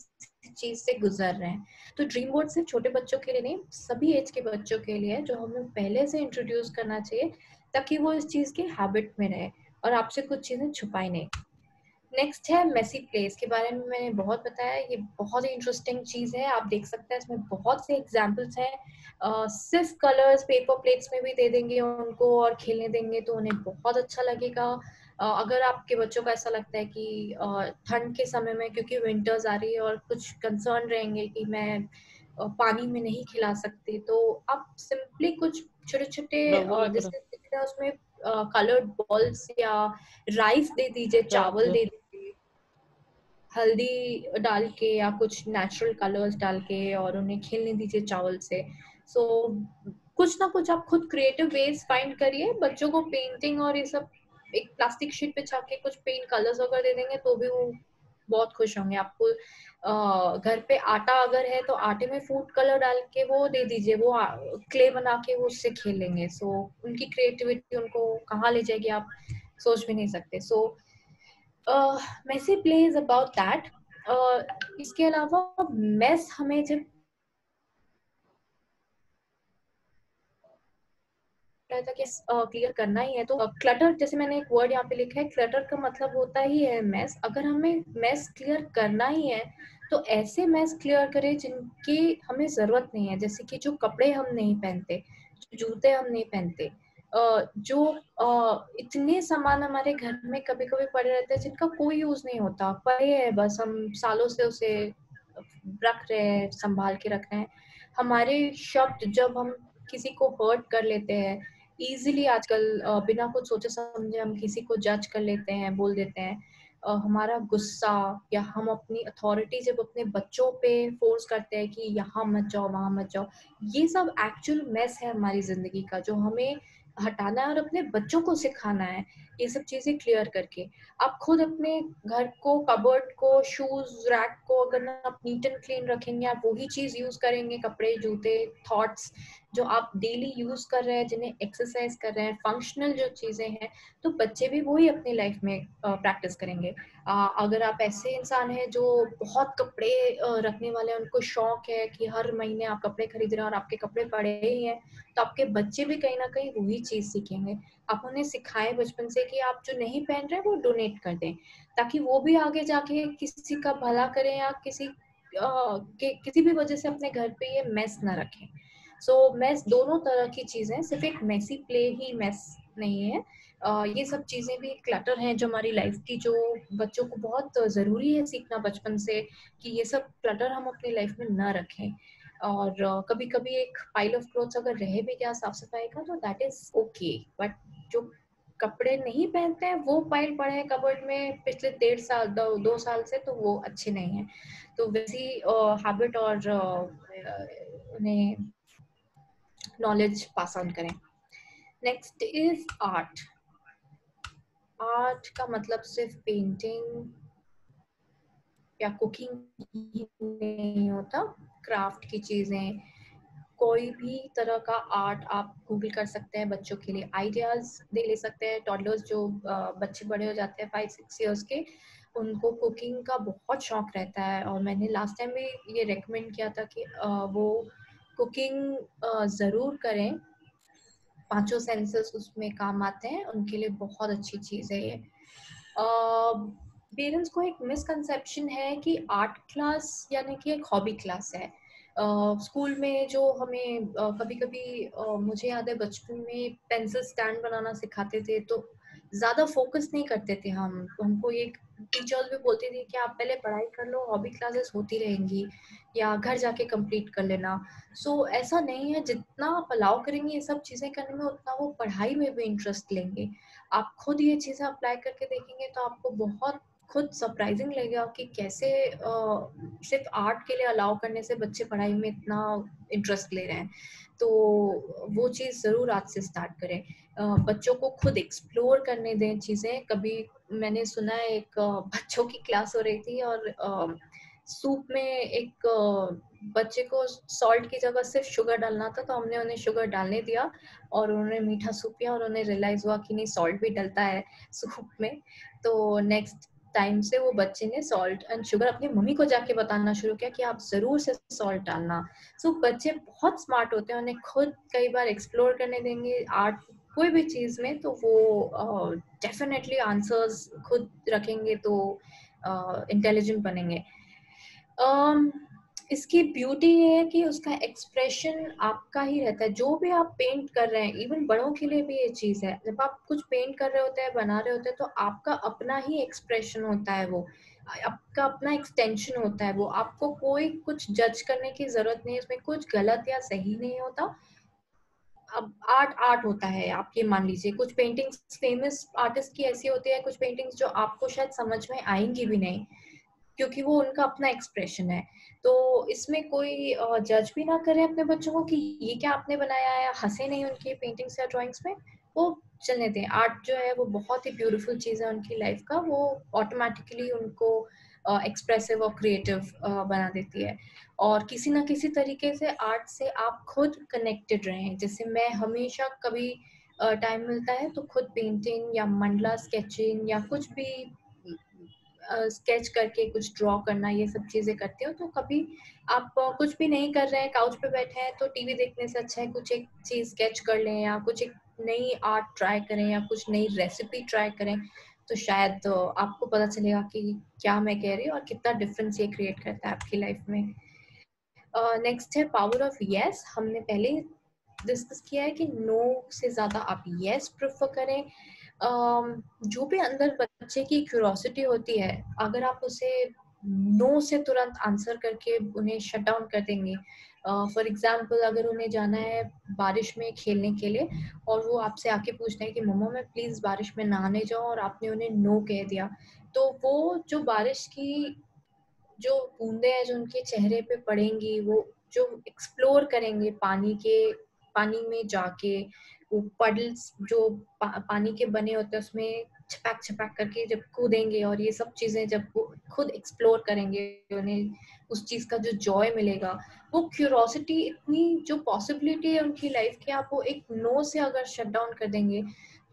चीज से गुजर रहे हैं। तो ड्रीम बोर्ड सिर्फ छोटे बच्चों के लिए नहीं, सभी एज के बच्चों के लिए है, जो हमें पहले से इंट्रोड्यूस करना चाहिए, ताकि वो इस चीज के हैबिट में रहे और आपसे कुछ चीजें छुपाए नहीं। नेक्स्ट है मेसी प्ले। इसके बारे में मैंने बहुत बताया, ये बहुत ही इंटरेस्टिंग चीज है। आप देख सकते हैं इसमें बहुत से एग्जाम्पल्स हैं। सिर्फ कलर्स पेपर प्लेट्स में भी दे देंगे उनको और खेलने देंगे तो उन्हें बहुत अच्छा लगेगा। अगर आपके बच्चों को ऐसा लगता है कि ठंड के समय में, क्योंकि विंटर्स आ रही है और कुछ कंसर्न रहेंगे कि मैं पानी में नहीं खिला सकती, तो आप सिंपली कुछ छोटे छोटे रंगोली करो। जैसे उसमें कलर्ड बॉल्स या राइस दे दीजिए, चावल दे दीजिए, हल्दी डाल के या कुछ नेचुरल कलर्स डाल के और उन्हें खेलने दीजिए चावल से। सो कुछ ना कुछ आप खुद क्रिएटिव वेज फाइंड करिए। बच्चों को पेंटिंग और ये सब एक प्लास्टिक शीट पे छाप के कुछ पेंट कलर्स वगैरह दे देंगे तो भी वो बहुत खुश होंगे। आपको घर पे आटा अगर है तो आटे में फूड कलर डाल के वो दे दीजिए, वो क्ले बना के वो उससे खेलेंगे। सो उनकी क्रिएटिविटी उनको कहाँ ले जाएगी आप सोच भी नहीं सकते। So Messi play is about that. इसके अलावा मेस हमें जब था कि क्लियर करना ही है तो क्लटर, जैसे मैंने एक वर्ड यहाँ पे लिखा है, क्लटर का मतलब होता ही है मेस। अगर हमें मेस क्लियर करना ही है तो ऐसे मेस क्लियर करें जिनकी हमें जरूरत नहीं है। जैसे कि जो कपड़े हम नहीं पहनते, जो जूते हम नहीं पहनते, जो इतने सामान हमारे घर में कभी कभी पड़े रहते हैं जिनका कोई यूज नहीं होता, पड़े हैं बस, हम सालों से उसे रख रहे हैं, संभाल के रख रहे हैं। हमारे शब्द जब हम किसी को हर्ट कर लेते हैं इजीली आजकल, बिना कुछ सोचे समझे हम किसी को जज कर लेते हैं, बोल देते हैं। हमारा गुस्सा या हम अपनी अथॉरिटी जब अपने बच्चों पे फोर्स करते हैं कि यहाँ मत जाओ वहां मत जाओ, ये सब एक्चुअल मेस है हमारी जिंदगी का जो हमें हटाना है और अपने बच्चों को सिखाना है। ये सब चीजें क्लियर करके आप खुद अपने घर को, कबर्ड को, शूज रैक को अगर आप नीट एंड क्लीन रखेंगे, आप वही चीज यूज करेंगे, कपड़े, जूते, थॉट्स जो आप डेली यूज कर रहे हैं, जिन्हें एक्सरसाइज कर रहे हैं, फंक्शनल जो चीजें हैं, तो बच्चे भी वही अपनी लाइफ में प्रैक्टिस करेंगे। अगर आप ऐसे इंसान हैं जो बहुत कपड़े रखने वाले हैं, उनको शौक है कि हर महीने आप कपड़े खरीद रहे हैं और आपके कपड़े पड़े ही हैं, तो आपके बच्चे भी कहीं ना कहीं वही चीज सीखेंगे। आप उन्हें सिखाएं बचपन से कि आप जो नहीं पहन रहे वो डोनेट कर दें, ताकि वो भी आगे जाके किसी का भला करें या किसी भी वजह से अपने घर पे ये मेस ना रखें। सो मेस दोनों तरह की चीजें, सिर्फ एक मेसी प्ले ही मेस नहीं है। ये सब चीजें भी क्लटर हैं जो हमारी लाइफ की, जो बच्चों को बहुत जरूरी है सीखना बचपन से कि ये सब क्लटर हम अपनी लाइफ में ना रखें। और कभी कभी एक पाइल ऑफ क्लोथ्स अगर रहे भी क्या साफ सफाई का तो दैट इज ओके, बट जो कपड़े नहीं पहनते हैं वो पाइल पड़े हैं कबर्ड में पिछले 1.5 साल 2 साल से, तो वो अच्छे नहीं है। तो वैसी हैबिट और उन्हें नॉलेज पास ऑन करें। Next is art. आर्ट का मतलब सिर्फ पेंटिंग या कुकिंग ही नहीं होता, क्राफ्ट की चीजें, कोई भी तरह का आर्ट आप गूगल कर सकते हैं, बच्चों के लिए आइडियाज दे ले सकते हैं। टॉडलर्स जो बच्चे बड़े हो जाते हैं 5-6 इयर्स के, उनको कुकिंग का बहुत शौक रहता है और मैंने लास्ट टाइम भी ये रेकमेंड किया था कि वो कुकिंग जरूर करें। 5 सेंसेस उसमें काम आते हैं, उनके लिए बहुत अच्छी चीज है ये। पेरेंट्स को एक मिसकंसेप्शन है कि आर्ट क्लास यानी कि एक हॉबी क्लास है। स्कूल में जो हमें कभी कभी मुझे याद है बचपन में पेंसिल स्टैंड बनाना सिखाते थे, तो ज्यादा फोकस नहीं करते थे हम। हमको एक टीचर्स भी बोलती थी कि आप पहले पढ़ाई कर लो, हॉबी क्लासेस होती रहेंगी या घर जाके कंप्लीट कर लेना। सो ऐसा नहीं है, जितना आप अलाउ करेंगे ये सब चीजें करने में उतना वो पढ़ाई में भी इंटरेस्ट लेंगे। आप खुद ये चीजें अप्लाई करके देखेंगे तो आपको बहुत खुद सरप्राइजिंग लगेगा कि कैसे सिर्फ आर्ट के लिए अलाउ करने से बच्चे पढ़ाई में इतना इंटरेस्ट ले रहे हैं। तो वो चीज़ ज़रूर आज से स्टार्ट करें। बच्चों को खुद एक्सप्लोर करने दें चीज़ें। कभी मैंने सुना है एक बच्चों की क्लास हो रही थी और सूप में एक बच्चे को सॉल्ट की जगह सिर्फ शुगर डालना था, तो हमने उन्हें शुगर डालने दिया और उन्होंने मीठा सूप पिया और उन्हें रियलाइज हुआ कि नहीं, सॉल्ट भी डलता है सूप में। तो नेक्स्ट टाइम से वो बच्चे ने सॉल्ट एंड शुगर अपनी मम्मी को जाके बताना शुरू किया कि आप जरूर से सॉल्ट डालना। सो बच्चे बहुत स्मार्ट होते हैं, उन्हें खुद कई बार एक्सप्लोर करने देंगे, आर्ट कोई भी चीज में, तो वो डेफिनेटली आंसर्स खुद रखेंगे तो इंटेलिजेंट बनेंगे। इसकी ब्यूटी ये है कि उसका एक्सप्रेशन आपका ही रहता है। जो भी आप पेंट कर रहे हैं, इवन बड़ों के लिए भी ये चीज है, जब आप कुछ पेंट कर रहे होते हैं, बना रहे होते हैं, तो आपका अपना ही एक्सप्रेशन होता है, वो आपका अपना एक्सटेंशन होता है। वो आपको कोई कुछ जज करने की जरूरत नहीं है, इसमें कुछ गलत या सही नहीं होता। अब आर्ट आर्ट होता है। आप ये मान लीजिए, कुछ पेंटिंग्स फेमस आर्टिस्ट की ऐसी होती है, कुछ पेंटिंग्स जो आपको शायद समझ में आएंगी भी नहीं, क्योंकि वो उनका अपना एक्सप्रेशन है। तो इसमें कोई जज भी ना करे अपने बच्चों को कि ये क्या आपने बनाया है, हंसे नहीं उनकी पेंटिंग्स या ड्राइंग्स में, वो चलने दें। आर्ट जो है वो बहुत ही ब्यूटीफुल चीज है उनकी लाइफ का, वो ऑटोमेटिकली उनको एक्सप्रेसिव और क्रिएटिव बना देती है। और किसी ना किसी तरीके से आर्ट से आप खुद कनेक्टेड रहें। जैसे मैं हमेशा कभी टाइम मिलता है तो खुद पेंटिंग या मंडला स्केचिंग या कुछ भी स्केच करके कुछ ड्रॉ करना, ये सब चीजें करती हूँ। तो कभी आप कुछ भी नहीं कर रहे हैं, काउच पे बैठे हैं, तो टीवी देखने से अच्छा है कुछ एक चीज स्केच कर लें, या कुछ एक नई आर्ट ट्राई करें, या कुछ नई रेसिपी ट्राई करें। तो शायद आपको पता चलेगा कि क्या मैं कह रही हूँ और कितना डिफरेंस ये क्रिएट करता है आपकी लाइफ में। नेक्स्ट है पावर ऑफ यस। हमने पहले डिस्कस किया है कि नो से ज्यादा आप यस प्रेफर करें। जो भी अंदर बच्चे की क्यूरोसिटी होती है, अगर आप उसे नो से तुरंत आंसर करके उन्हें शट डाउन कर देंगे। फॉर एग्जाम्पल, अगर उन्हें जाना है बारिश में खेलने के लिए और वो आपसे आके पूछना है कि मम्मा मैं प्लीज बारिश में नहाने जाऊं, और आपने उन्हें नो कह दिया, तो वो जो बारिश की जो बूंदे हैं जो उनके चेहरे पे पड़ेंगी, वो जो एक्सप्लोर करेंगे पानी में जाके, वो पडल्स जो पानी के बने होते हैं उसमें छपाक छपाक करके जब कूदेंगे, और ये सब चीजें जब वो खुद एक्सप्लोर करेंगे, उन्हें उस चीज का जो जॉय मिलेगा, वो क्यूरोसिटी, इतनी जो पॉसिबिलिटी है उनकी लाइफ की, आप वो एक नो से अगर शट डाउन कर देंगे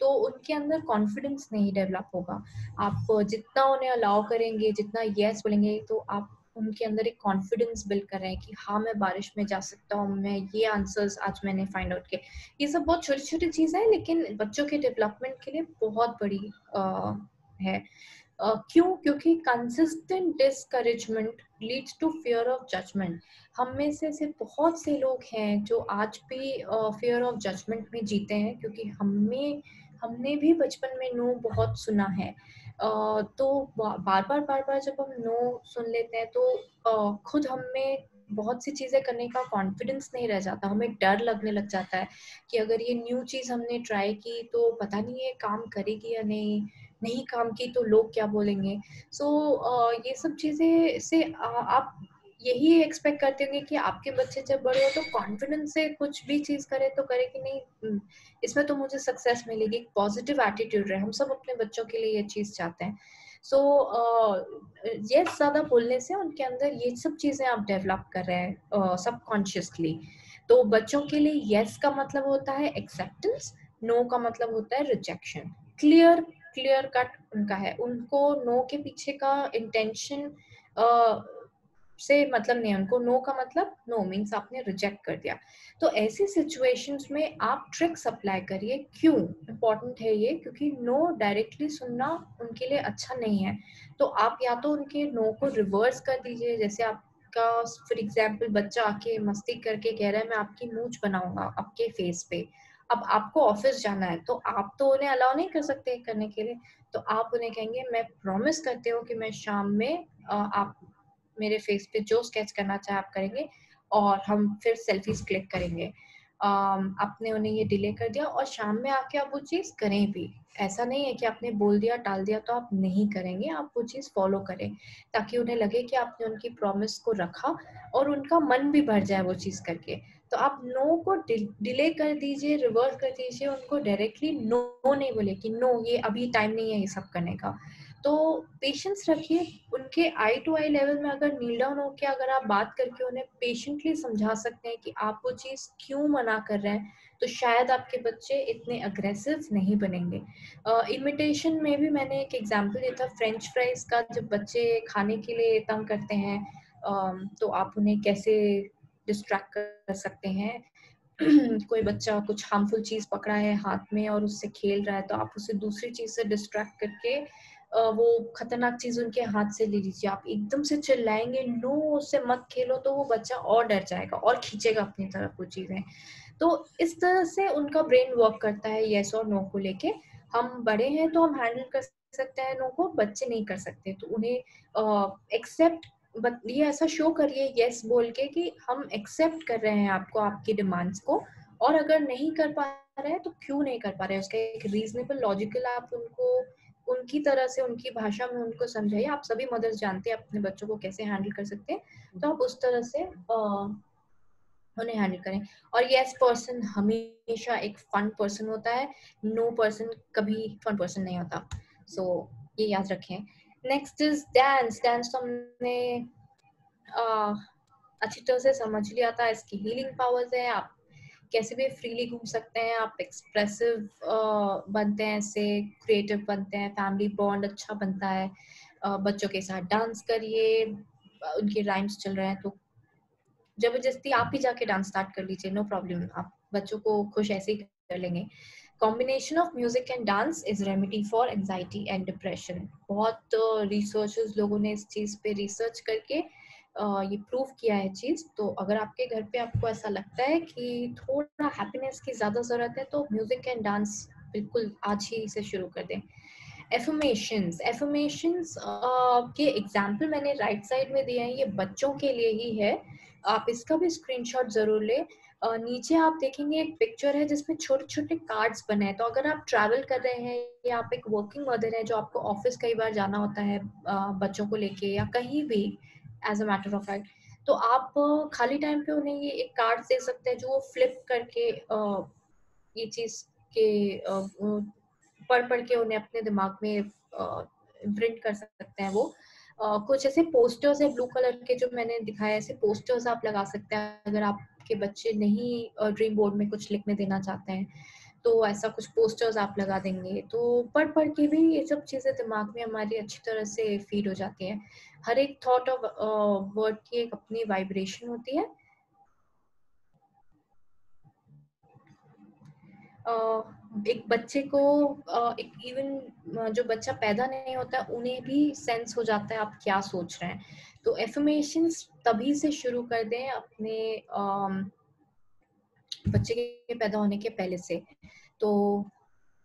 तो उनके अंदर कॉन्फिडेंस नहीं डेवलप होगा। आप जितना उन्हें अलाउ करेंगे, जितना यस बोलेंगे, तो आप उनके अंदर एक कॉन्फिडेंस बिल्ड कर रहे हैं कि हाँ मैं बारिश में जा सकता हूँ, मैं ये आंसर्स आज मैंने फाइंड आउट किए। ये सब बहुत छोटी छोटी चीजें हैं, लेकिन बच्चों के डेवलपमेंट के लिए बहुत बड़ी है। क्यों? क्योंकि consistent discouragement leads to fear of judgement. हम में से ऐसे बहुत से लोग हैं जो आज भी फियर ऑफ जजमेंट में जीते हैं, क्योंकि हमने भी बचपन में नो बहुत सुना है। तो बार बार जब हम नो सुन लेते हैं तो खुद हमें बहुत सी चीजें करने का कॉन्फिडेंस नहीं रह जाता, हमें डर लगने लग जाता है कि अगर ये न्यू चीज हमने ट्राई की तो पता नहीं ये काम करेगी या नहीं, नहीं काम की तो लोग क्या बोलेंगे। सो ये सब चीजें से आप यही एक्सपेक्ट करते होंगे कि आपके बच्चे जब बड़े हो तो कॉन्फिडेंस से कुछ भी चीज करे तो करे कि नहीं इसमें तो मुझे सक्सेस मिलेगी, एक पॉजिटिव एटीट्यूड रहे। हम सब अपने बच्चों के लिए ये चीज चाहते हैं। सो ये ज्यादा बोलने से उनके अंदर ये सब चीजें आप डेवलप कर रहे हैं सबकॉन्शियसली। तो बच्चों के लिए यस का मतलब होता है एक्सेप्टेंस, नो का मतलब होता है रिजेक्शन। क्लियर कट उनका है, उनको नो के पीछे का इंटेंशन से मतलब नहीं है। उनको नो का मतलब नो मीन्स आपने रिजेक्ट कर दिया। तो ऐसी सिचुएशंस में आप ट्रिक्स अप्लाई करिए। क्यों इम्पोर्टेंट है ये? क्योंकि नो डायरेक्टली सुनना उनके लिए अच्छा नहीं है। तो आप या तो उनके नो को रिवर्स कर दीजिए। जैसे आपका फॉर एग्जाम्पल बच्चा आके मस्ती करके कह रहा है मैं आपकी मूंछ बनाऊंगा आपके फेस पे। अब आपको ऑफिस जाना है तो आप तो उन्हें अलाउ नहीं कर सकते करने के लिए। तो आप उन्हें कहेंगे मैं प्रॉमिस करती हूँ कि मैं शाम में आप मेरे फेस पे जो स्केच करना चाहे आप करेंगे, और हम फिर सेल्फीज क्लिक करेंगे। आपने उन्हें ये डिले कर दिया और शाम में आके आप वो चीज़ करें भी। ऐसा नहीं है कि आपने बोल दिया टाल दिया तो आप नहीं करेंगे, आप वो चीज़ फॉलो करें, ताकि उन्हें लगे कि आपने उनकी प्रॉमिस को रखा और उनका मन भी भर जाए वो चीज़ करके। तो आप नो को डिले कर दीजिए, रिवर्स कर दीजिए, उनको डायरेक्टली नो नहीं बोले कि नो ये अभी टाइम नहीं है ये सब करने का। तो पेशेंस रखिए। उनके आई टू आई लेवल में अगर नील डाउन होकर अगर आप बात करके उन्हें पेशेंटली समझा सकते हैं कि आप वो चीज़ क्यों मना कर रहे हैं, तो शायद आपके बच्चे इतने अग्रेसिव नहीं बनेंगे। इमिटेशन में भी मैंने एक एग्जांपल दिया था फ्रेंच फ्राइज का। जब बच्चे खाने के लिए तंग करते हैं तो आप उन्हें कैसे डिस्ट्रैक्ट कर सकते हैं। कोई बच्चा कुछ हार्मफुल चीज पकड़ा है हाथ में और उससे खेल रहा है, तो आप उसे दूसरी चीज से डिस्ट्रैक्ट करके वो खतरनाक चीज उनके हाथ से ले लीजिए। आप एकदम से चिल्लाएंगे नो उससे मत खेलो, तो वो बच्चा और डर जाएगा और खींचेगा अपनी तरफ वो चीजें। तो इस तरह से उनका ब्रेन वर्क करता है येस और नो को लेके। हम बड़े हैं तो हम हैंडल कर सकते हैं नो को, बच्चे नहीं कर सकते। तो उन्हें एक्सेप्ट ये ऐसा शो करिए यस बोल के कि हम एक्सेप्ट कर रहे हैं आपको, आपकी डिमांड्स को, और अगर नहीं कर पा रहे हैं तो क्यों नहीं कर पा रहे हैं उसका एक रीजनेबल लॉजिकल आप उनको उनकी तरह से उनकी भाषा में उनको समझाइए। आप सभी मदर्स जानते हैं अपने बच्चों को कैसे हैंडल कर सकते हैं, तो आप उस तरह से उन्हें हैंडल करें। और यस पर्सन हमेशा एक फन पर्सन होता है, नो पर्सन कभी फन पर्सन नहीं होता। सो ये याद रखें। Next is dance. डांस तो हमने अच्छी तरह से समझ लिया था, इसकी हीलिंग पावर्स है, आप कैसे भी फ्रीली घूम सकते हैं, आप एक्सप्रेसिव बनते हैं, इससे क्रिएटिव बनते हैं, फैमिली बॉन्ड अच्छा बनता है। बच्चों के साथ डांस करिए, उनके राइम्स चल रहे हैं तो जबरदस्ती आप ही जाके डांस स्टार्ट कर लीजिए, नो प्रॉब्लम, आप बच्चों को खुश ऐसे ही कर लेंगे। Combination of music and dance is remedy for anxiety and depression. बहुत रिसर्चर्स लोगों ने इस चीज पे रिसर्च करके ये प्रूव किया है चीज। तो अगर आपके घर पे आपको ऐसा लगता है कि थोड़ा हैप्पीनेस की ज्यादा जरूरत है तो म्यूजिक एंड डांस बिल्कुल आज ही से शुरू कर दें। एफर्मेशंस के एग्जाम्पल मैंने राइट साइड में दिए हैं, ये बच्चों के लिए ही है, आप इसका भी स्क्रीनशॉट जरूर लें। नीचे आप देखेंगे एक पिक्चर है जिसमें छोटे छोटे कार्ड्स बने हैं। तो अगर आप ट्रैवल कर रहे हैं या आप एक वर्किंग मदर है जो आपको ऑफिस कई बार जाना होता है बच्चों को लेके या कहीं भी as a matter of fact, तो आप खाली टाइम पे उन्हें ये एक कार्ड दे सकते हैं जो वो फ्लिप करके ये चीज के पढ़ के उन्हें अपने दिमाग में इम्प्रिंट कर सकते हैं। वो कुछ ऐसे पोस्टर्स है ब्लू कलर के जो मैंने दिखाया, ऐसे पोस्टर्स आप लगा सकते हैं अगर आपके बच्चे नहीं ड्रीम बोर्ड में कुछ लिखने देना चाहते हैं, तो ऐसा कुछ पोस्टर्स आप लगा देंगे तो पढ़ के भी ये सब चीजें दिमाग में हमारी अच्छी तरह से फीड हो जाती हैं। हर एक थॉट ऑफ वर्ड की एक अपनी वाइब्रेशन होती है। एक बच्चे को एक इवन जो बच्चा पैदा नहीं होता उन्हें भी सेंस हो जाता है आप क्या सोच रहे हैं। तो एफर्मेशंस तभी से शुरू कर दें अपने बच्चे के पैदा होने के पहले से। तो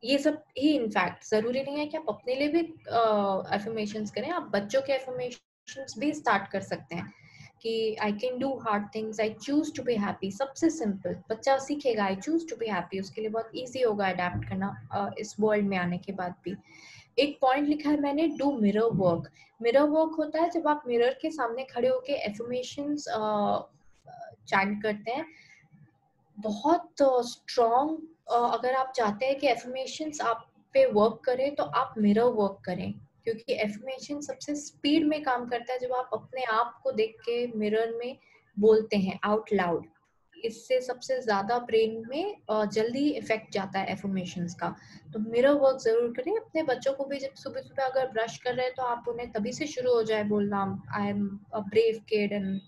ये सब ही इनफैक्ट जरूरी नहीं है कि आप अपने लिए भी एफर्मेशंस करें, आप बच्चों के एफर्मेशंस भी स्टार्ट कर सकते हैं कि I can do hard things, I choose to be happy. सबसे सिंपल बच्चा सीखेगा I choose to be happy, उसके लिए बहुत इजी होगा अडेप्ट करना इस वर्ल्ड में आने के बाद भी। एक पॉइंट लिखा है मैंने, do mirror work. Mirror work होता है जब आप मिरर के सामने खड़े होके एफर्मेशंस चैंट करते हैं। बहुत स्ट्रॉन्ग अगर आप चाहते हैं कि एफर्मेशंस आप पे वर्क करें तो आप मिरर वर्क करें, क्योंकि एफर्मेशन सबसे स्पीड में काम करता है जब आप अपने आप को देख के मिरर में बोलते हैं आउट लाउड। इससे सबसे ज्यादा ब्रेन में जल्दी इफेक्ट जाता है एफर्मेशंस का। तो मिरर वर्क जरूर करें। अपने बच्चों को भी जब सुबह सुबह अगर ब्रश कर रहे हैं तो आप उन्हें तभी से शुरू हो जाए बोलना I am a brave kid and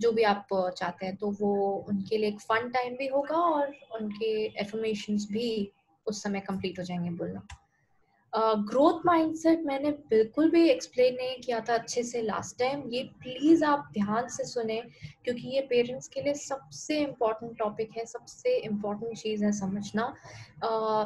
जो भी आप चाहते हैं, तो वो उनके लिए एक फन टाइम भी होगा और उनके एफर्मेशंस भी उस समय कंप्लीट हो जाएंगे बोलना। ग्रोथ माइंडसेट मैंने बिल्कुल भी एक्सप्लेन नहीं किया था अच्छे से लास्ट टाइम, ये प्लीज आप ध्यान से सुने क्योंकि ये पेरेंट्स के लिए सबसे इम्पोर्टेंट टॉपिक है, सबसे इम्पोर्टेंट चीज है समझना।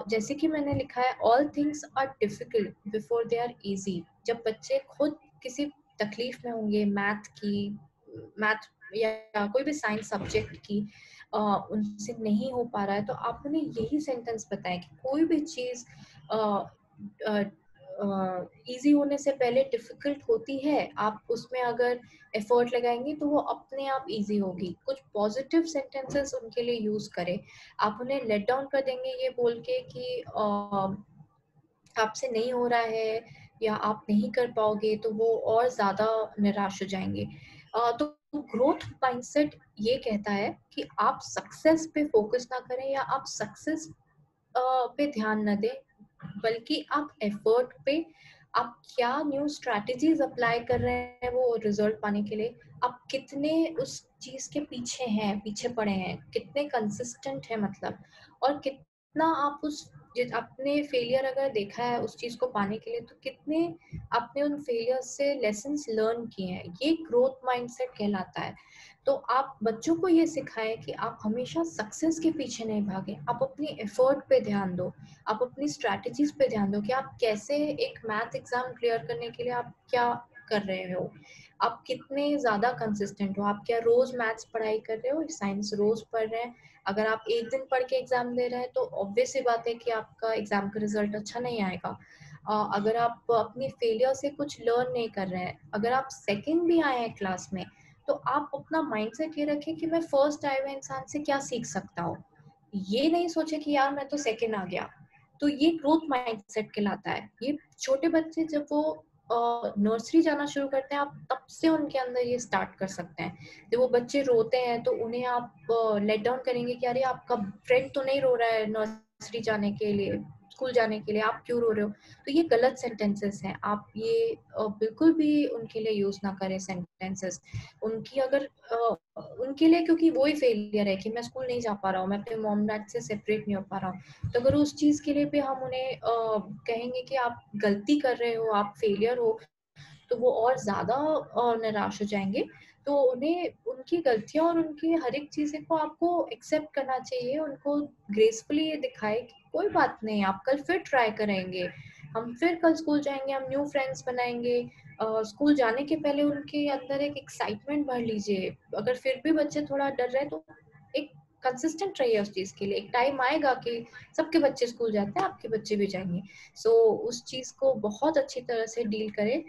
जैसे कि मैंने लिखा है all things are difficult before they are easy. जब बच्चे खुद किसी तकलीफ में होंगे मैथ या कोई भी साइंस सब्जेक्ट की उनसे नहीं हो पा रहा है, तो आप उन्हें यही सेंटेंस बताएं कि कोई भी चीज इजी होने से पहले डिफिकल्ट होती है, आप उसमें अगर एफर्ट लगाएंगे तो वो अपने आप इजी होगी। कुछ पॉजिटिव सेंटेंसेस उनके लिए यूज करें। आप उन्हें लेट डाउन कर देंगे ये बोल के कि आपसे नहीं हो रहा है या आप नहीं कर पाओगे, तो वो और ज्यादा निराश हो जाएंगे। तो ग्रोथ माइंडसेट ये कहता है कि आप सक्सेस पे फोकस ना करें या आप सक्सेस पे ध्यान न दें, बल्कि आप एफर्ट पे आप क्या न्यू स्ट्रैटेजीज अप्लाई कर रहे हैं वो रिजल्ट पाने के लिए, आप कितने उस चीज के पीछे हैं, पीछे पड़े हैं, कितने कंसिस्टेंट है मतलब, और कितना आप उस आपने फेलियर अगर देखा है उस चीज को पाने के लिए तो कितने आपने उन फेलियर से लेसन्स लर्न किए हैं, ये ग्रोथ माइंडसेट कहलाता है। तो आप बच्चों को ये सिखाएं कि आप हमेशा सक्सेस के पीछे नहीं भागें, आप अपनी एफर्ट पे ध्यान दो, आप अपनी स्ट्रैटेजीज पे ध्यान दो कि आप कैसे एक मैथ एग्जाम क्लियर करने के लिए आप क्या कर रहे हो, आप कितने ज्यादा कंसिस्टेंट हो, आप क्या रोज मैथ्स पढ़ाई कर रहे हो, साइंस रोज पढ़ रहे हैं। अगर आप एक दिन पढ़ के एग्जाम दे रहे हैं तो ऑब्वियस सी बात है कि आपका एग्जाम का रिजल्ट अच्छा नहीं आएगा। अगर आप अपनी फेलियर से कुछ लर्न नहीं कर रहे हैं, अगर आप सेकंड भी आए हैं क्लास में, तो आप अपना माइंडसेट ये रखें कि मैं फर्स्ट आए हुए इंसान से क्या सीख सकता हूँ। ये नहीं सोचे कि यार मैं तो सेकंड आ गया। तो ये ग्रोथ माइंडसेट कहलाता है। ये छोटे बच्चे जब वो नर्सरी जाना शुरू करते हैं, आप तब से उनके अंदर ये स्टार्ट कर सकते हैं। जब वो बच्चे रोते हैं तो उन्हें आप लेट डाउन करेंगे कि अरे आपका फ्रेंड तो नहीं रो रहा है नर्सरी जाने के लिए, स्कूल जाने के लिए, आप क्यों रो रहे हो। तो ये गलत सेंटेंसेस हैं, आप ये बिल्कुल भी उनके लिए यूज ना करें सेंटेंसेस। उनकी अगर उनके लिए, क्योंकि वो ही फेलियर है कि मैं स्कूल नहीं जा पा रहा हूँ, मैं अपने मॉम डैड से सेपरेट नहीं हो पा रहा हूँ। तो अगर उस चीज के लिए भी हम उन्हें कहेंगे कि आप गलती कर रहे हो, आप फेलियर हो, तो वो और ज्यादा निराश हो जाएंगे। तो उन्हें उनकी गलतियां और उनकी हर एक चीजें को आपको एक्सेप्ट करना चाहिए, उनको ग्रेसफुली ये दिखाए कि कोई बात नहीं, आप कल फिर ट्राई करेंगे, हम फिर कल स्कूल जाएंगे, हम न्यू फ्रेंड्स बनाएंगे। स्कूल जाने के पहले उनके अंदर एक एक्साइटमेंट भर लीजिए। अगर फिर भी बच्चे थोड़ा डर रहे हैं तो एक कंसिस्टेंट रहिए उस चीज के लिए। एक टाइम आएगा कि सबके बच्चे स्कूल जाते हैं, आपके बच्चे भी जाएंगे। सो उस चीज को बहुत अच्छी तरह से डील करें।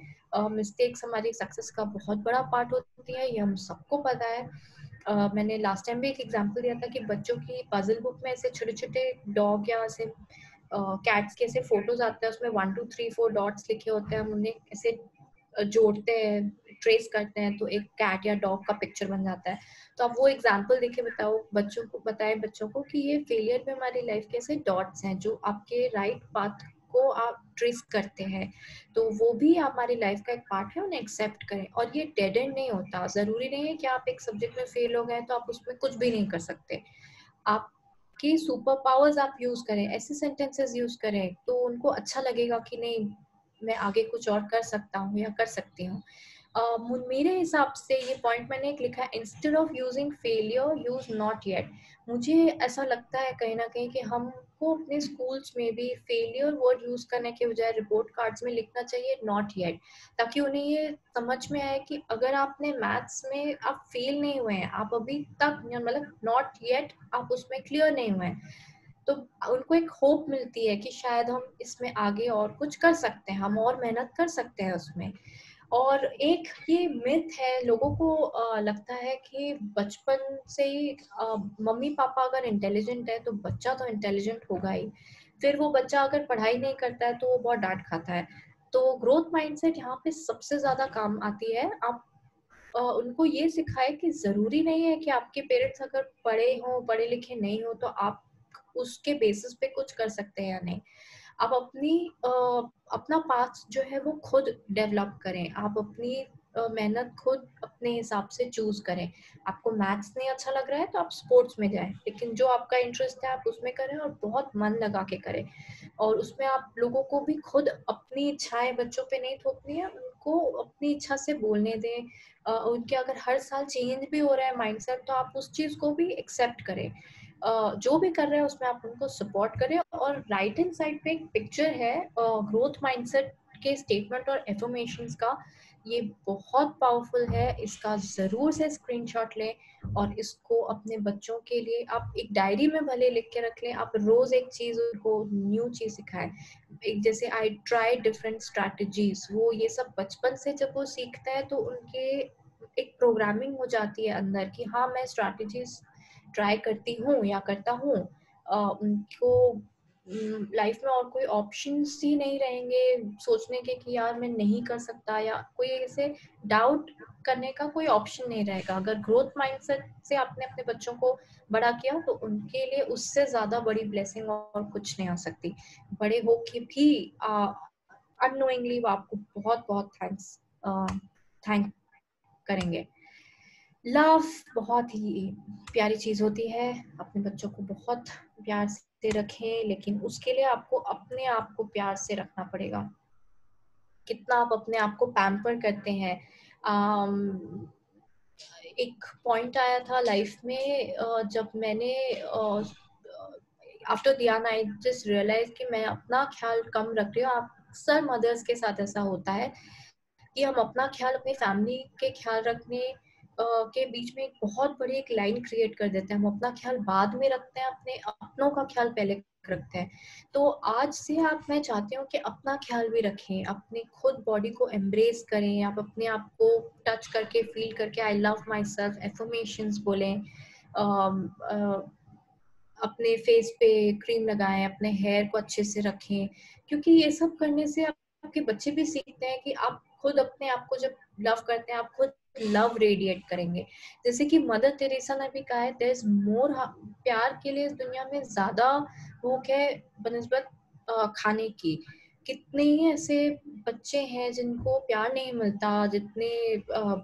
मिस्टेक्स हमारी सक्सेस का बहुत बड़ा पार्ट होती है, ये हम सबको पता है। मैंने लास्ट टाइम भी एक एग्जांपल दिया था कि बच्चों की पजल बुक में ऐसे छोटे छोटे डॉग या ऐसे कैट्स के ऐसे फोटोज आते हैं, उसमें 1 2 3 4 डॉट्स लिखे होते हैं, हम उन्हें ऐसे जोड़ते हैं, ट्रेस करते हैं, तो एक कैट या डॉग का पिक्चर बन जाता है। तो आप वो एग्जांपल देके बताओ बच्चों को, बताएं बच्चों को कि ये फेलियर में हमारी लाइफ के ऐसे डॉट्स हैं जो आपके राइट पाथ को आप ट्रेस करते हैं। तो वो भी हमारी लाइफ का एक पार्ट है, उन्हें एक्सेप्ट करें। और ये डेड एंड नहीं होता, जरूरी नहीं है कि आप एक सब्जेक्ट में फेल हो गए तो आप उसमें कुछ भी नहीं कर सकते। आपकी सुपर पावर्स आप यूज करें, ऐसे सेंटेंसेस यूज करें तो उनको अच्छा लगेगा कि नहीं, मैं आगे कुछ और कर सकता हूँ या कर सकती हूँ। मेरे हिसाब से ये पॉइंट मैंने एक लिखा है, instead of using failure use not yet. मुझे ऐसा लगता है कहीं ना कहीं कि हमको अपने स्कूल्स में भी फेलियर वर्ड यूज करने के बजाय रिपोर्ट कार्ड्स में लिखना चाहिए नॉट येट, ताकि उन्हें ये समझ में आए कि अगर आपने मैथ्स में आप फेल नहीं हुए हैं, आप अभी तक मतलब नॉट येट आप उसमें क्लियर नहीं हुए हैं, तो उनको एक होप मिलती है कि शायद हम इसमें आगे और कुछ कर सकते हैं, हम और मेहनत कर सकते हैं उसमें। और एक ये मिथ है, लोगों को लगता है कि बचपन से ही मम्मी पापा अगर इंटेलिजेंट है तो बच्चा तो इंटेलिजेंट होगा ही, फिर वो बच्चा अगर पढ़ाई नहीं करता है तो वो बहुत डांट खाता है। तो ग्रोथ माइंडसेट यहाँ पे सबसे ज्यादा काम आती है। आप उनको ये सिखाए कि जरूरी नहीं है कि आपके पेरेंट्स अगर पढ़े हों, पढ़े लिखे नहीं हो तो आप उसके बेसिस पे कुछ कर सकते हैं या नहीं। आप अपना पाथ जो है वो खुद डेवलप करें, आप अपनी मेहनत खुद अपने हिसाब से चूज करें। आपको मैथ्स नहीं अच्छा लग रहा है तो आप स्पोर्ट्स में जाएं, लेकिन जो आपका इंटरेस्ट है आप उसमें करें और बहुत मन लगा के करें। और उसमें आप लोगों को भी खुद अपनी इच्छाएं बच्चों पे नहीं थोपनी है, उनको अपनी इच्छा से बोलने दें। उनके अगर हर साल चेंज भी हो रहा है माइंडसेट तो आप उस चीज को भी एक्सेप्ट करें। जो भी कर रहे हैं उसमें आप उनको सपोर्ट करें। और राइट हैंड साइड पे एक पिक्चर है ग्रोथ माइंडसेट के स्टेटमेंट और एफर्मेशंस का, ये बहुत पावरफुल है, इसका जरूर से स्क्रीनशॉट लें और इसको अपने बच्चों के लिए आप एक डायरी में भले लिख के रख लें। आप रोज एक चीज उनको न्यू चीज सिखाएं, एक जैसे आई ट्राई डिफरेंट स्ट्रैटेजीज, वो ये सब बचपन से जब वो सीखता है तो उनके एक प्रोग्रामिंग हो जाती है अंदर कि हाँ मैं स्ट्रैटेजीज ट्राई करती हूँ या करता हूँ। उनको लाइफ में और कोई ऑप्शंस ही नहीं रहेंगे सोचने के कि यार मैं नहीं कर सकता, या कोई ऐसे डाउट करने का कोई ऑप्शन नहीं रहेगा। अगर ग्रोथ माइंडसेट से आपने अपने बच्चों को बड़ा किया तो उनके लिए उससे ज्यादा बड़ी ब्लेसिंग और कुछ नहीं हो सकती। बड़े हो के भी अननोइंगली वो आपको बहुत बहुत थैंक करेंगे। लव बहुत ही प्यारी चीज होती है, अपने बच्चों को बहुत प्यार से रखें, लेकिन उसके लिए आपको अपने आप को प्यार से रखना पड़ेगा। कितना आप अपने आप को पैम्पर करते हैं। एक पॉइंट आया था लाइफ में जब मैंने आफ्टर ध्यान आई जस्ट रियलाइज कि मैं अपना ख्याल कम रख रही हूँ। अक्सर मदर्स के साथ ऐसा होता है कि हम अपना ख्याल अपनी फैमिली के ख्याल रखने के बीच में एक बहुत बड़ी एक लाइन क्रिएट कर देते हैं। हम अपना ख्याल बाद में रखते हैं, अपने अपनों का ख्याल पहले रखते हैं। तो आज से मैं चाहती हूँ कि अपना ख्याल भी रखें, अपने खुद बॉडी को एम्ब्रेस करें, आप अपने आप को टच करके फील करके I love my self affirmations बोलें, अपने फेस पे क्रीम लगाएं, अपने हेयर को अच्छे से रखें, क्योंकि ये सब करने से आपके बच्चे भी सीखते हैं कि आप खुद अपने आप को जब लव करते हैं आप खुद लव रेडिएट करेंगे। जैसे कि मदर टेरेसा ने भी कहा है, देयर इज मोर, प्यार के लिए इस दुनिया में ज्यादा भूख है बनिस्बत खाने की। कितने ही ऐसे बच्चे हैं जिनको प्यार नहीं मिलता, जितने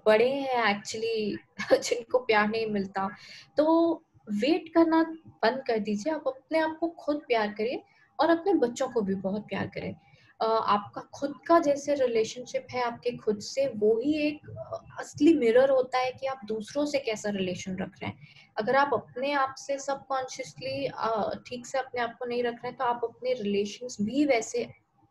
बड़े हैं एक्चुअली जिनको प्यार नहीं मिलता। तो वेट करना बंद कर दीजिए, आप अपने आप को खुद प्यार करिए और अपने बच्चों को भी बहुत प्यार करें। आपका खुद का जैसे रिलेशनशिप है आपके खुद से, वो ही एक असली मिरर होता है कि आप दूसरों से कैसा रिलेशन रख रहे हैं। अगर आप अपने आप से सबकॉन्शियसली ठीक से अपने आप को नहीं रख रहे हैं तो आप अपने रिलेशंस भी वैसे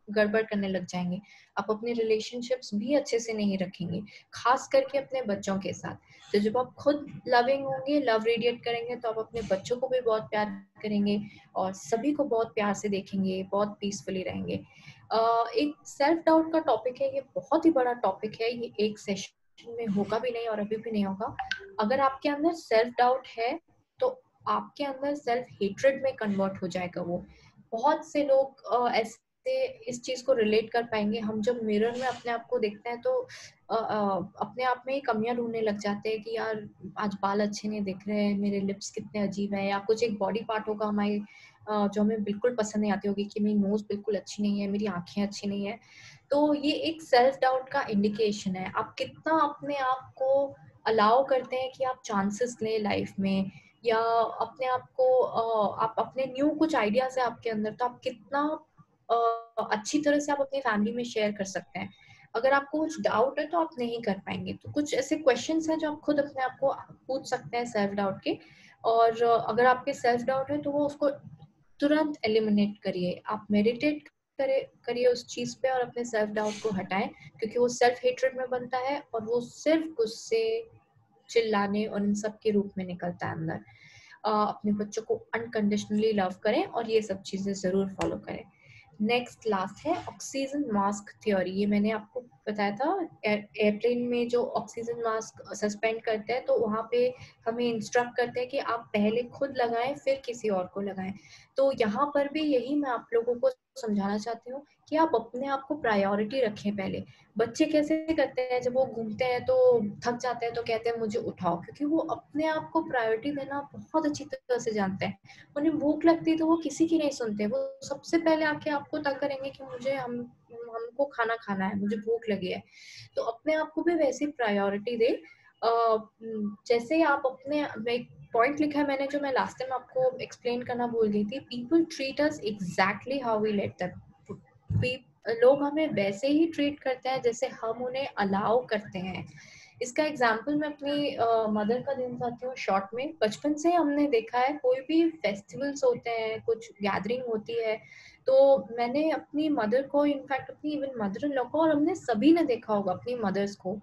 गड़बड़ करने लग जाएंगे, आप अपने रिलेशनशिप्स भी अच्छे से नहीं रखेंगे, खास करके अपने बच्चों के साथ। तो जब आप खुद लविंग होंगे, लव रेडिएट करेंगे, तो आप अपने बच्चों को भी बहुत प्यार करेंगे और सभी को बहुत प्यार से देखेंगे, बहुत पीसफुली रहेंगे। एक सेल्फ डाउट का टॉपिक है, ये बहुत ही बड़ा टॉपिक है, ये एक सेशन में होगा भी नहीं और अभी भी नहीं होगा। अगर आपके अंदर सेल्फ डाउट है तो आपके अंदर सेल्फ हेट्रेड में कन्वर्ट हो जाएगा वो। बहुत से लोग ऐसे इस चीज को रिलेट कर पाएंगे। हम जब मिरर में अपने आप को देखते हैं तो अपने आप में ही कमियां ढूंढने लग जाते हैं कि यार आज बाल अच्छे नहीं दिख रहे हैं, मेरे लिप्स कितने अजीब हैं, या कुछ एक बॉडी पार्ट होगा हमारे जो हमें बिल्कुल पसंद नहीं आती होगी, कि मेरी नोज बिल्कुल अच्छी नहीं है, मेरी आंखें अच्छी नहीं है। तो ये एक सेल्फ डाउट का इंडिकेशन है। आप कितना अपने आप को अलाउ करते हैं कि आप चांसेस लें लाइफ में, या अपने आप को आप अपने न्यू कुछ आइडियाज है आपके अंदर, तो आप कितना अच्छी तरह से आप अपनी फैमिली में शेयर कर सकते हैं। अगर आपको कुछ डाउट है तो आप नहीं कर पाएंगे। तो कुछ ऐसे क्वेश्चंस हैं जो आप खुद अपने आप को पूछ सकते हैं सेल्फ डाउट के, और अगर आपके सेल्फ डाउट है तो वो उसको तुरंत एलिमिनेट करिए। आप मेडिटेट करिए उस चीज पे और अपने सेल्फ डाउट को हटाएं, क्योंकि वो सेल्फ हेट्रेड में बनता है और वो सिर्फ गुस्से, चिल्लाने और इन सब के रूप में निकलता है अंदर। अपने बच्चों को अनकंडीशनली लव करें और ये सब चीजें जरूर फॉलो करें। नेक्स्ट लास्ट है ऑक्सीजन मास्क थ्योरी। ये मैंने आपको बताया था, एयरप्लेन में जो ऑक्सीजन मास्क सस्पेंड करते हैं तो वहाँ पे हमें इंस्ट्रक्ट करते हैं कि आप पहले खुद लगाएं फिर किसी और को लगाएं। तो यहाँ पर भी यही मैं आप लोगों को समझाना चाहती हूँ कि आप अपने आप को प्रायोरिटी रखें पहले। बच्चे कैसे करते हैं, जब वो घूमते हैं तो थक जाते हैं तो कहते हैं मुझे उठाओ, क्योंकि वो अपने आप को प्रायोरिटी देना बहुत अच्छी तरह से जानते हैं। उन्हें भूख लगती है तो वो किसी की नहीं सुनते, वो सबसे पहले आके आपको तंग करेंगे कि मुझे हमको खाना खाना है, मुझे भूख लगी है। तो अपने आप को भी वैसी प्रायोरिटी दे। जैसे आप अपने, एक पॉइंट लिखा है मैंने जो मैं लास्ट टाइम आपको एक्सप्लेन करना भूल गई थी, people treat us exactly how we let them. लोग हमें वैसे ही ट्रीट करते हैं जैसे हम उन्हें अलाउ करते हैं। इसका एग्जाम्पल मैं अपनी मदर का देना चाहती हूँ शॉर्ट में। बचपन से हमने देखा है कोई भी फेस्टिवल्स होते हैं, कुछ गैदरिंग होती है, तो मैंने अपनी मदर को, इनफैक्ट अपनी इवन मदर इन लॉ को, और हमने सभी ने देखा होगा अपनी मदर्स को,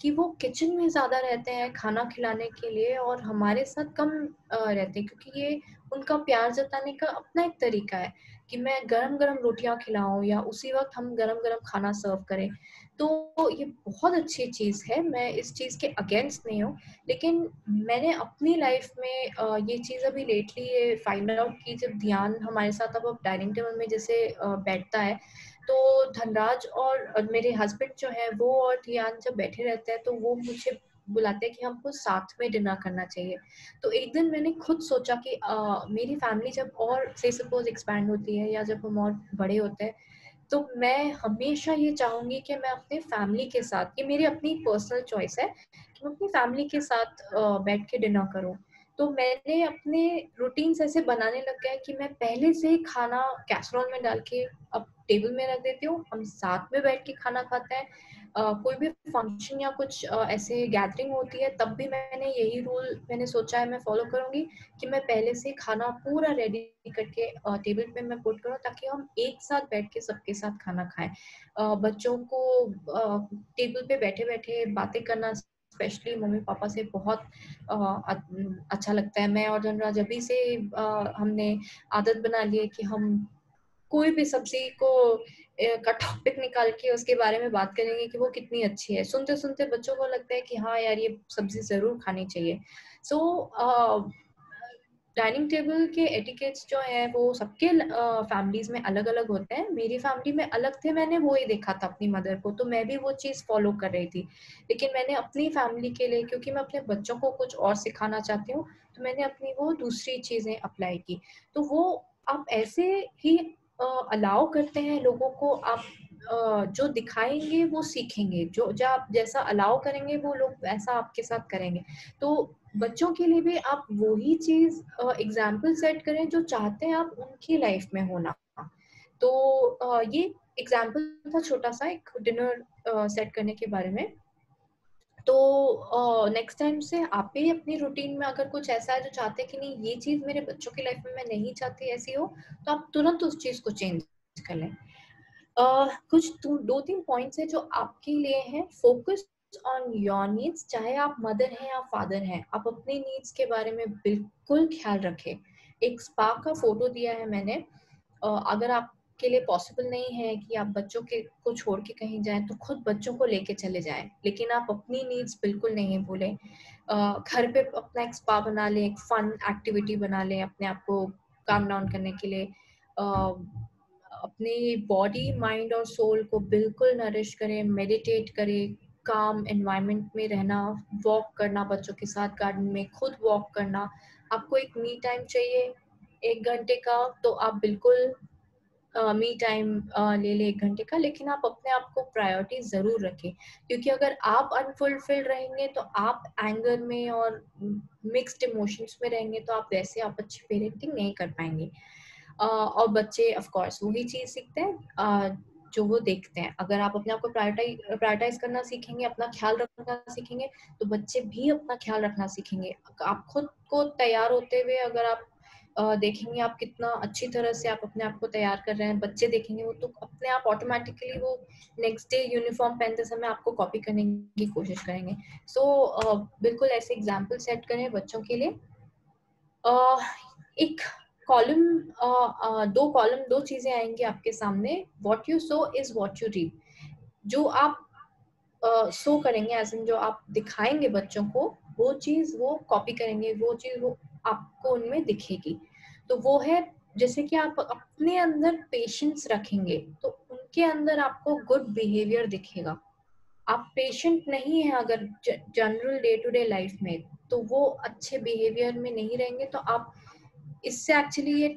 कि वो किचन में ज्यादा रहते हैं खाना खिलाने के लिए और हमारे साथ कम रहते हैं, क्योंकि ये उनका प्यार जताने का अपना एक तरीका है कि मैं गरम गरम रोटियां खिलाऊं या उसी वक्त हम गरम गरम खाना सर्व करें। तो ये बहुत अच्छी चीज़ है, मैं इस चीज़ के अगेंस्ट नहीं हूँ, लेकिन मैंने अपनी लाइफ में ये चीज़ अभी लेटली ये फाइंड आउट की, जब ध्यान हमारे साथ अब डाइनिंग टेबल में जैसे बैठता है, तो धनराज और मेरे हस्बैंड जो है वो और ध्यान जब बैठे रहते हैं तो वो मुझे बुलाते हैं कि हमको साथ में डिनर करना चाहिए। तो एक दिन मैंने खुद सोचा कि मेरी फैमिली जब और से सपोज एक्सपैंड होती है या जब हम और बड़े होते हैं तो मैं हमेशा ये चाहूंगी कि मैं अपने फैमिली के साथ, ये मेरी अपनी पर्सनल चॉइस है कि मैं अपनी फैमिली के साथ बैठ के डिनर करूं। तो मैंने अपने रूटीन्स ऐसे बनाने लग गया कि मैं पहले से ही खाना कैसरोल में डाल के अब टेबल में रख देती हूँ, हम साथ में बैठ के खाना खाते हैं। कोई भी फंक्शन या कुछ ऐसे गैदरिंग होती है तब भी मैंने यही रूल मैंने सोचा है मैं फॉलो करूंगी कि मैं पहले से खाना पूरा रेडी करके टेबल पे मैं पुट करूँ, ताकि हम एक साथ बैठ के सबके साथ खाना खाएं। बच्चों को टेबल पे बैठे बैठे बातें करना स्पेशली मम्मी पापा से बहुत अच्छा लगता है। मैं और धनराज अभी से हमने आदत बना ली है कि हम कोई भी सब्जी को का टॉपिक निकाल के उसके बारे में बात करेंगे कि वो कितनी अच्छी है। सुनते सुनते बच्चों को लगता है कि हाँ यार ये सब्जी जरूर खानी चाहिए। सो डाइनिंग टेबल के एटिकेट्स जो है वो सबके फैमिलीज में अलग अलग होते हैं। मेरी फैमिली में अलग थे, मैंने वो ही देखा था अपनी मदर को, तो मैं भी वो चीज़ फॉलो कर रही थी। लेकिन मैंने अपनी फैमिली के लिए, क्योंकि मैं अपने बच्चों को कुछ और सिखाना चाहती हूँ, तो मैंने अपनी वो दूसरी चीज़ें अप्लाई की। तो वो आप ऐसे ही अलाउ करते हैं लोगों को, आप जो दिखाएंगे वो सीखेंगे, जो आप जैसा अलाउ करेंगे वो लोग वैसा आपके साथ करेंगे। तो बच्चों के लिए भी आप वही चीज एग्जाम्पल सेट करें जो चाहते हैं आप उनकी लाइफ में होना। तो ये एग्जाम्पल था छोटा सा एक डिनर सेट करने के बारे में। तो नेक्स्ट टाइम से आप भी अपनी रूटीन में अगर कुछ ऐसा है जो चाहते हैं कि नहीं ये चीज मेरे बच्चों की लाइफ में मैं नहीं चाहती ऐसी हो, तो आप तुरंत उस चीज को चेंज कर लें। कुछ 2-3 पॉइंट्स है जो आपके लिए हैं। फोकस ऑन योर नीड्स, चाहे आप मदर हैं या फादर हैं, आप अपने नीड्स के बारे में बिल्कुल ख्याल रखें। एक स्पा का फोटो दिया है मैंने। अगर आपके लिए पॉसिबल नहीं है कि आप बच्चों के को छोड़ के कहीं जाएं तो खुद बच्चों को लेके चले जाएं, लेकिन आप अपनी नीड्स बिल्कुल नहीं भूलें। घर पे अपना एक स्पा बना लें, एक फन एक्टिविटी बना लें अपने आप को काम डाउन करने के लिए। अपनी बॉडी माइंड और सोल को बिल्कुल नरिश करें, मेडिटेट करें, काम एनवायरनमेंट में रहना, वॉक करना बच्चों के साथ गार्डन में, खुद वॉक करना। आपको एक मी टाइम चाहिए 1 घंटे का, तो आप बिल्कुल मी टाइम ले ले 1 घंटे का, लेकिन आप अपने आप को प्रायोरिटी जरूर रखें। क्योंकि अगर आप अनफुलफिल्ड रहेंगे तो आप एंगर में और मिक्स्ड इमोशंस में रहेंगे, तो आप वैसे आप अच्छी पेरेंटिंग नहीं कर पाएंगे। और बच्चे ऑफ कोर्स वही चीज सीखते हैं जो वो देखते हैं। अगर आप अपने आप को प्रायोरिटाइज करना सीखेंगे, अपना ख्याल रखना सीखेंगे, तो बच्चे भी अपना ख्याल रखना सीखेंगे। आप खुद को तैयार होते हुए अगर आप देखेंगे आप कितना अच्छी तरह से आप अपने आप को तैयार कर रहे हैं, बच्चे देखेंगे वो, तो अपने आप ऑटोमेटिकली वो नेक्स्ट डे यूनिफॉर्म पहनते समय आपको कॉपी करने की कोशिश करेंगे। सो बिल्कुल ऐसे एग्जाम्पल सेट करें बच्चों के लिए। एक कॉलम, 2 कॉलम, 2 चीजें आएंगी आपके सामने। What you sow is what you reap. जो आप शो करेंगे, ऐसे जो आप दिखाएंगे बच्चों को, वो चीज वो कॉपी करेंगे, वो चीज वो आपको उनमें दिखेगी। तो वो है, जैसे कि आप अपने अंदर पेशेंस रखेंगे तो उनके अंदर आपको गुड बिहेवियर दिखेगा। आप पेशेंट नहीं है अगर general day to day life में, तो वो अच्छे बिहेवियर में नहीं रहेंगे। तो आप इससे एक्चुअली ये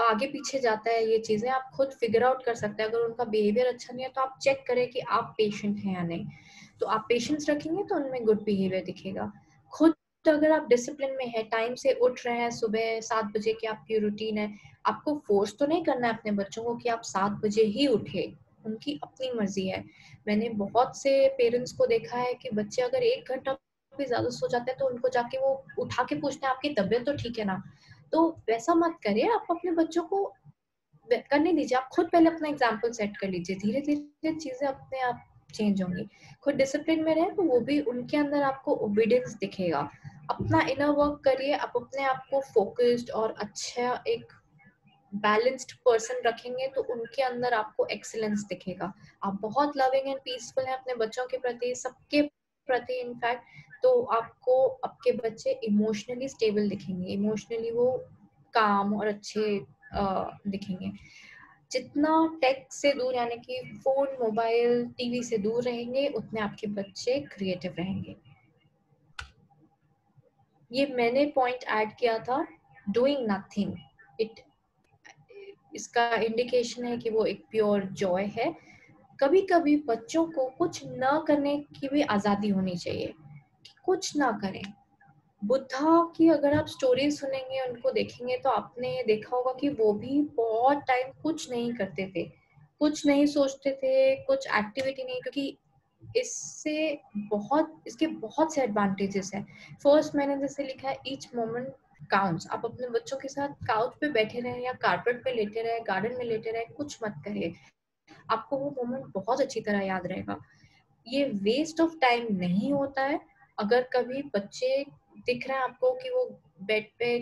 आगे पीछे जाता है, ये चीजें आप खुद फिगर आउट कर सकते हैं। अगर उनका बिहेवियर अच्छा नहीं है तो आप चेक करें कि आप पेशेंट हैं या नहीं। तो आप पेशेंस रखेंगे तो उनमें गुड बिहेवियर दिखेगा। खुद अगर आप डिसिप्लिन में है, टाइम से उठ रहे हैं, सुबह 7 बजे की आपकी रूटीन है, आपको फोर्स तो नहीं करना है अपने बच्चों को कि आप 7 बजे ही उठे, उनकी अपनी मर्जी है। मैंने बहुत से पेरेंट्स को देखा है कि बच्चे अगर 1 घंटा भी ज्यादा सो जाते हैं तो उनको जाके वो उठा के पूछते हैं आपकी तबीयत तो ठीक है ना। तो वैसा मत करिए, आप अपने बच्चों को करने दीजिए। आप खुद पहले अपना एग्जाम्पल सेट कर लीजिए, धीरे धीरे चीजें अपने आप चेंज होंगी। खुद डिसिप्लिन में रहे तो वो भी, उनके अंदर आपको ओबीडियंस दिखेगा। अपना इनर वर्क करिए, आप अपने आप को फोकस्ड और अच्छा एक बैलेंस्ड पर्सन रखेंगे तो उनके अंदर आपको एक्सीलेंस दिखेगा। आप बहुत लविंग एंड पीसफुल हैं अपने बच्चों के प्रति, सबके प्रति इनफैक्ट, तो आपको आपके बच्चे इमोशनली स्टेबल दिखेंगे, इमोशनली वो काम और अच्छे दिखेंगे। जितना टेक से दूर, यानी कि फोन मोबाइल टीवी से दूर रहेंगे, उतने आपके बच्चे क्रिएटिव रहेंगे। ये मैंने पॉइंट ऐड किया था, डूइंग नथिंग। इट इसका इंडिकेशन है कि वो एक प्योर जॉय है। कभी कभी बच्चों को कुछ न करने की भी आजादी होनी चाहिए, कि कुछ ना करें। बुद्धा की अगर आप स्टोरी सुनेंगे, उनको देखेंगे, तो आपने देखा होगा कि वो भी बहुत टाइम कुछ नहीं करते थे, कुछ नहीं सोचते थे, कुछ एक्टिविटी नहीं, क्योंकि इसके बहुत से एडवांटेजेस हैं। फर्स्ट मैंने जैसे लिखा है, ईच मोमेंट काउंट्स। आप अपने बच्चों के साथ काउच पे बैठे रहे या कारपेट पे लेटे रहे, गार्डन में लेटे रहे, कुछ मत करिए, आपको वो मोमेंट बहुत अच्छी तरह याद रहेगा। ये वेस्ट ऑफ टाइम नहीं होता है। अगर कभी बच्चे दिख रहे हैं आपको कि वो बेड पे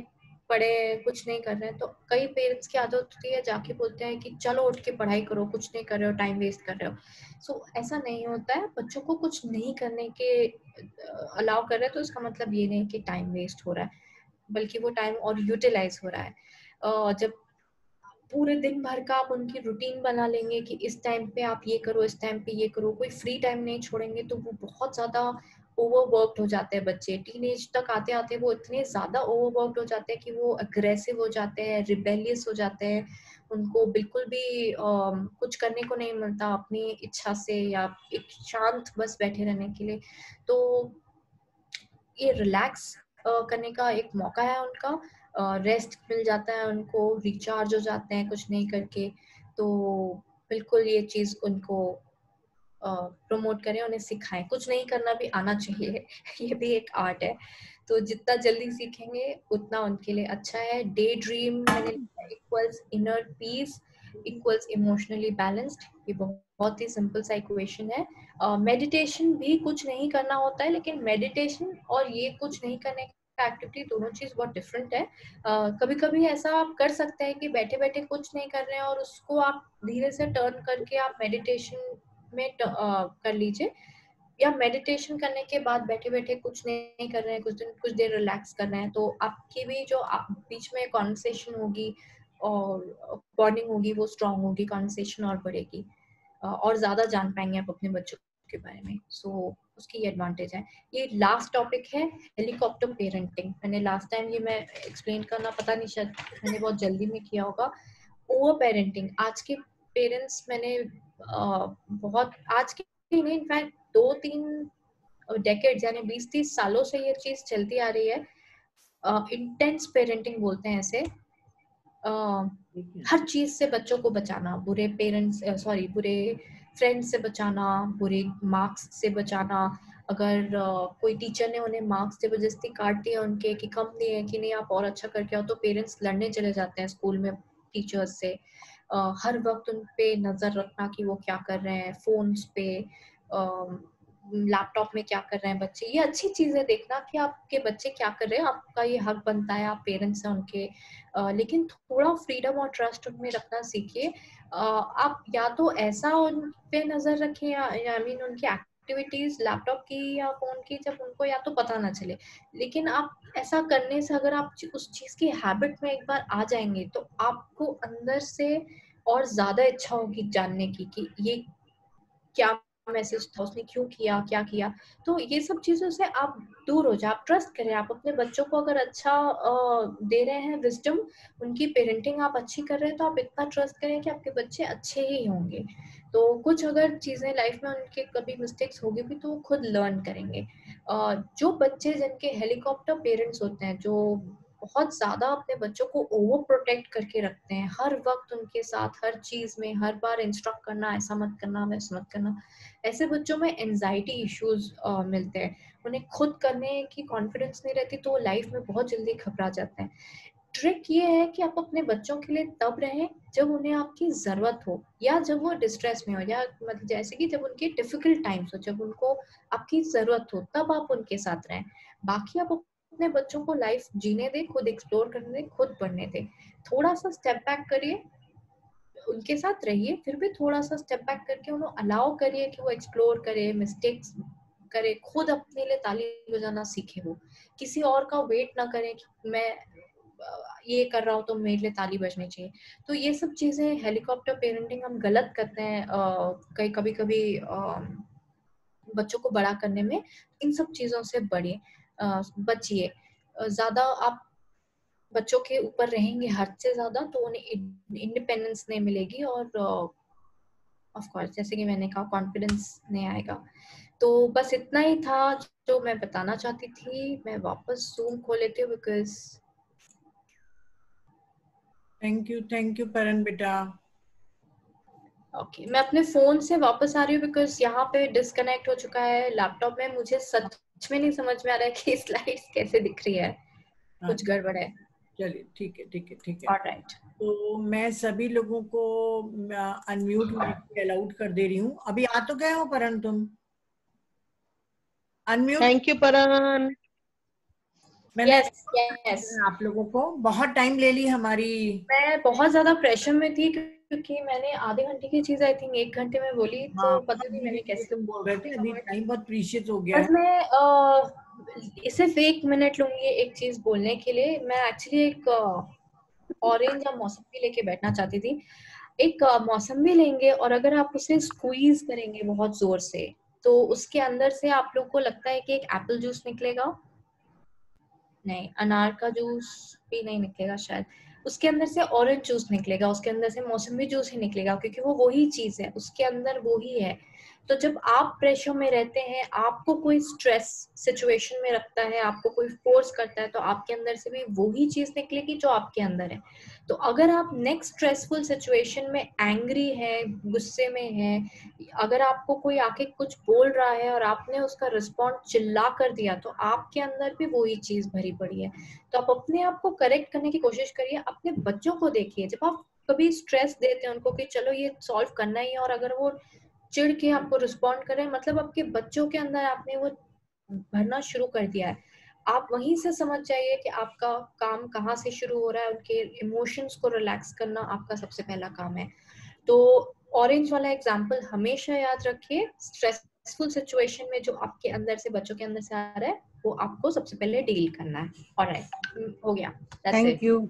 पड़े कुछ नहीं कर रहे हैं, तो कई पेरेंट्स की आदत होती है, जाके बोलते हैं कि चलो उठ के पढ़ाई करो, कुछ नहीं कर रहे हो, टाइम वेस्ट कर रहे हो। सो ऐसा नहीं होता है। बच्चों को कुछ नहीं करने के अलाउ कर रहे हैं तो इसका मतलब ये नहीं कि टाइम वेस्ट हो रहा है, बल्कि वो टाइम और यूटिलाइज हो रहा है। जब पूरे दिन भर का आप उनकी रूटीन बना लेंगे कि इस टाइम पे आप ये करो, इस टाइम पे ये करो, कोई फ्री टाइम नहीं छोड़ेंगे, तो वो बहुत ज्यादा ओवरवर्क्ड हो जाते हैं बच्चे। टीनेज तक आते आते वो इतने ज्यादा ओवरवर्क्ड हो जाते हैं कि वो अग्रेसिव हो जाते हैं, रिबेलियस हो जाते हैं। उनको बिल्कुल भी कुछ करने को नहीं मिलता अपनी इच्छा से, या एक शांत बस बैठे रहने के लिए। तो ये रिलैक्स करने का एक मौका है उनका, रेस्ट मिल जाता है उनको, रिचार्ज हो जाते हैं कुछ नहीं करके। तो बिल्कुल ये चीज उनको प्रमोट करें, उन्हें सिखाएं। कुछ नहीं करना भी आना चाहिए ये भी एक आर्ट है। तो जितना जल्दी सीखेंगे उतना उनके लिए अच्छा है। Day dream equals inner peace equals emotionally balanced. ये बहुत ही सिंपल सा इक्वेशन है। मेडिटेशन भी कुछ नहीं करना होता है, लेकिन मेडिटेशन और ये कुछ नहीं करने का एक्टिविटी, दोनों चीज बहुत डिफरेंट है। कभी कभी ऐसा आप कर सकते हैं कि बैठे बैठे कुछ नहीं कर रहे हैं और उसको आप धीरे से टर्न करके आप मेडिटेशन में कर लीजिए, या मेडिटेशन करने के बाद बैठे बैठे कुछ नहीं कर रहे हैं, कुछ देर रिलैक्स कर रहे हैं, तो आपकी भी जो बीच में कॉन्वर्सेशन होगी और बॉन्डिंग होगी वो स्ट्रांग होगी, कॉन्वर्सेशन और बढ़ेगी, और ज्यादा जान पाएंगे आप अपने बच्चों के बारे में। सो उसकी ये एडवांटेज है। ये लास्ट टॉपिक है, हेलीकॉप्टर पेरेंटिंग। मैंने लास्ट टाइम ये मैं एक्सप्लेन करना, पता नहीं शायद मैंने बहुत जल्दी में किया होगा। Over parenting. आज के पेरेंट्स मैंने बहुत, आज के नहीं, इनफैक्ट 2-3 डेकेड्स यानी 20-30 सालों से ये चीज चलती आ रही है। इंटेंस पेरेंटिंग बोलते हैं ऐसे। हर चीज से बच्चों को बचाना, बुरे पेरेंट्स, सॉरी, बुरे फ्रेंड्स से बचाना, बुरे मार्क्स से बचाना। अगर कोई टीचर ने उन्हें मार्क्स जबरदस्ती काट दिया उनके कि कम दिए कि नहीं आप और अच्छा करके आओ, तो पेरेंट्स लड़ने चले जाते हैं स्कूल में टीचर्स से। हर वक्त उन पे नजर रखना कि वो क्या कर रहे हैं, फोन्स पे, लैपटॉप में क्या कर रहे हैं बच्चे। ये अच्छी चीज है देखना कि आपके बच्चे क्या कर रहे हैं, आपका ये हक बनता है, आप पेरेंट्स हैं उनके। लेकिन थोड़ा फ्रीडम और ट्रस्ट उनमें रखना सीखिए। आप या तो ऐसा उन पे नजर रखें, या आई मीन उनकी एक्टिविटीज लैपटॉप की या फोन की जब उनको या तो पता ना चले, लेकिन आप ऐसा करने से अगर आप उस चीज की हैबिट में एक बार आ जाएंगे, तो आपको अंदर से और ज्यादा इच्छा होगी जानने की कि ये क्या मैसेज था, उसने क्यों किया, क्या किया। तो ये सब चीजों से आप दूर हो जाए, आप ट्रस्ट करें। आप अपने बच्चों को अगर अच्छा दे रहे हैं विजडम, उनकी पेरेंटिंग आप अच्छी कर रहे हैं, तो आप इतना ट्रस्ट करें कि आपके बच्चे अच्छे ही होंगे। तो कुछ अगर चीजें लाइफ में उनके कभी मिस्टेक्स होगी भी, तो वो खुद लर्न करेंगे। जो बच्चे जिनके हेलीकॉप्टर पेरेंट्स होते हैं, जो बहुत ज्यादा अपने बच्चों को ओवर प्रोटेक्ट करके रखते हैं, हर वक्त उनके साथ हर चीज में हर बार इंस्ट्रक्ट करना, ऐसा मत करना, वैसा मत करना, ऐसे बच्चों में एंजाइटी इश्यूज मिलते हैं। उन्हें खुद करने की कॉन्फिडेंस नहीं रहती, तो वो लाइफ में बहुत जल्दी घबरा जाते हैं। ट्रिक ये है कि आप अपने बच्चों के लिए तब रहें जब उन्हें आपकी जरूरत हो, या जब वो डिस्ट्रेस में हो, या मतलब जैसे कि जब उनके डिफिकल्ट टाइम्स हो, जब उनको आपकी जरूरत हो, तब आप उनके साथ रहें। बाकी आप अपने बच्चों को लाइफ जीने दें, खुद एक्सप्लोर करने दें, खुद पढ़ने दें। थोड़ा सा स्टेप बैक करिए, उनके साथ रहिए, फिर भी थोड़ा सा स्टेप बैक करके उन्हें अलाउ करिए कि वो एक्सप्लोर करे, मिस्टेक्स करे, खुद अपने लिए ताली बजाना सीखे। वो किसी और का वेट ना करें कि मैं ये कर रहा हूँ तो मेरे लिए ताली बजनी चाहिए। तो ये सब चीजें हेलीकॉप्टर पेरेंटिंग हम गलत करते हैं कई कभी कभी बच्चों को बड़ा करने में। इन सब चीजों से बचिए। ज्यादा आप बच्चों के ऊपर रहेंगे हद से ज्यादा तो उन्हें इंडिपेंडेंस नहीं मिलेगी और ऑफ कोर्स जैसे कि मैंने कहा कॉन्फिडेंस नहीं आएगा। तो बस इतना ही था जो मैं बताना चाहती थी। मैं वापस जूम खोल लेती हूँ बिकॉज थैंक यू परन बेटा। ओके मैं अपने फोन से वापस आ रही हूँ बिकॉज यहाँ पे डिस्कनेक्ट हो चुका है लैपटॉप में। मुझे सच में नहीं समझ में आ रहा है कि स्लाइड्स कैसे दिख रही है, कुछ गड़बड़ है। चलिए ठीक है ठीक है ठीक है। ऑलराइट तो मैं सभी लोगों को अनम्यूट माइक अलाउड कर दे रही हूँ। अभी आ तो गए हो परन तुम? अनम्यूट। थैंक यू परन। मैंने यस आप लोगों को बहुत टाइम ले ली हमारी। मैं बहुत ज्यादा प्रेशर में थी क्योंकि मैंने आधे घंटे की चीज आई थिंक 1 घंटे में बोली। हाँ, तो पता नहीं मैंने कैसे तुम बोल रहे थे अभी टाइम बहुत प्रीशियस हो गया है। बस मैं सिर्फ 1 मिनट लूंगी एक चीज बोलने के लिए। मैं एक्चुअली एक ऑरेंज या मौसमी लेके बैठना चाहती थी। एक मौसमी लेंगे और अगर आप उसे स्क्वीज करेंगे बहुत जोर से तो उसके अंदर से आप लोग को लगता है कि एक एप्पल जूस निकलेगा। नहीं, अनार का जूस भी नहीं निकलेगा शायद। उसके अंदर से ऑरेंज जूस निकलेगा, उसके अंदर से मौसमी जूस ही निकलेगा क्योंकि वो वही चीज है, उसके अंदर वो ही है। तो जब आप प्रेशर में रहते हैं, आपको कोई स्ट्रेस सिचुएशन में रखता है, आपको कोई फोर्स करता है, तो आपके अंदर से भी वही चीज निकलेगी जो आपके अंदर है। तो अगर आप नेक्स्ट स्ट्रेसफुल सिचुएशन में एंग्री है, गुस्से में है, अगर आपको कोई आके कुछ बोल रहा है और आपने उसका रिस्पॉन्ड चिल्ला कर दिया तो आपके अंदर भी वही चीज भरी पड़ी है। तो आप अपने आप को करेक्ट करने की कोशिश करिए। अपने बच्चों को देखिए, जब आप कभी स्ट्रेस देते हैं उनको कि चलो ये सॉल्व करना ही है और अगर वो चिढ़ के आपको रिस्पॉन्ड कर रहे हैं मतलब आपके बच्चों के अंदर आपने वो भरना शुरू कर दिया है। आप वहीं से समझ जाइए कि आपका काम कहाँ से शुरू हो रहा है। उनके इमोशंस को रिलैक्स करना आपका सबसे पहला काम है। तो ऑरेंज वाला एग्जाम्पल हमेशा याद रखिए। स्ट्रेसफुल सिचुएशन में जो आपके अंदर से बच्चों के अंदर से आ रहा है वो आपको सबसे पहले डील करना है। ऑलराइट, हो गया। Thank you.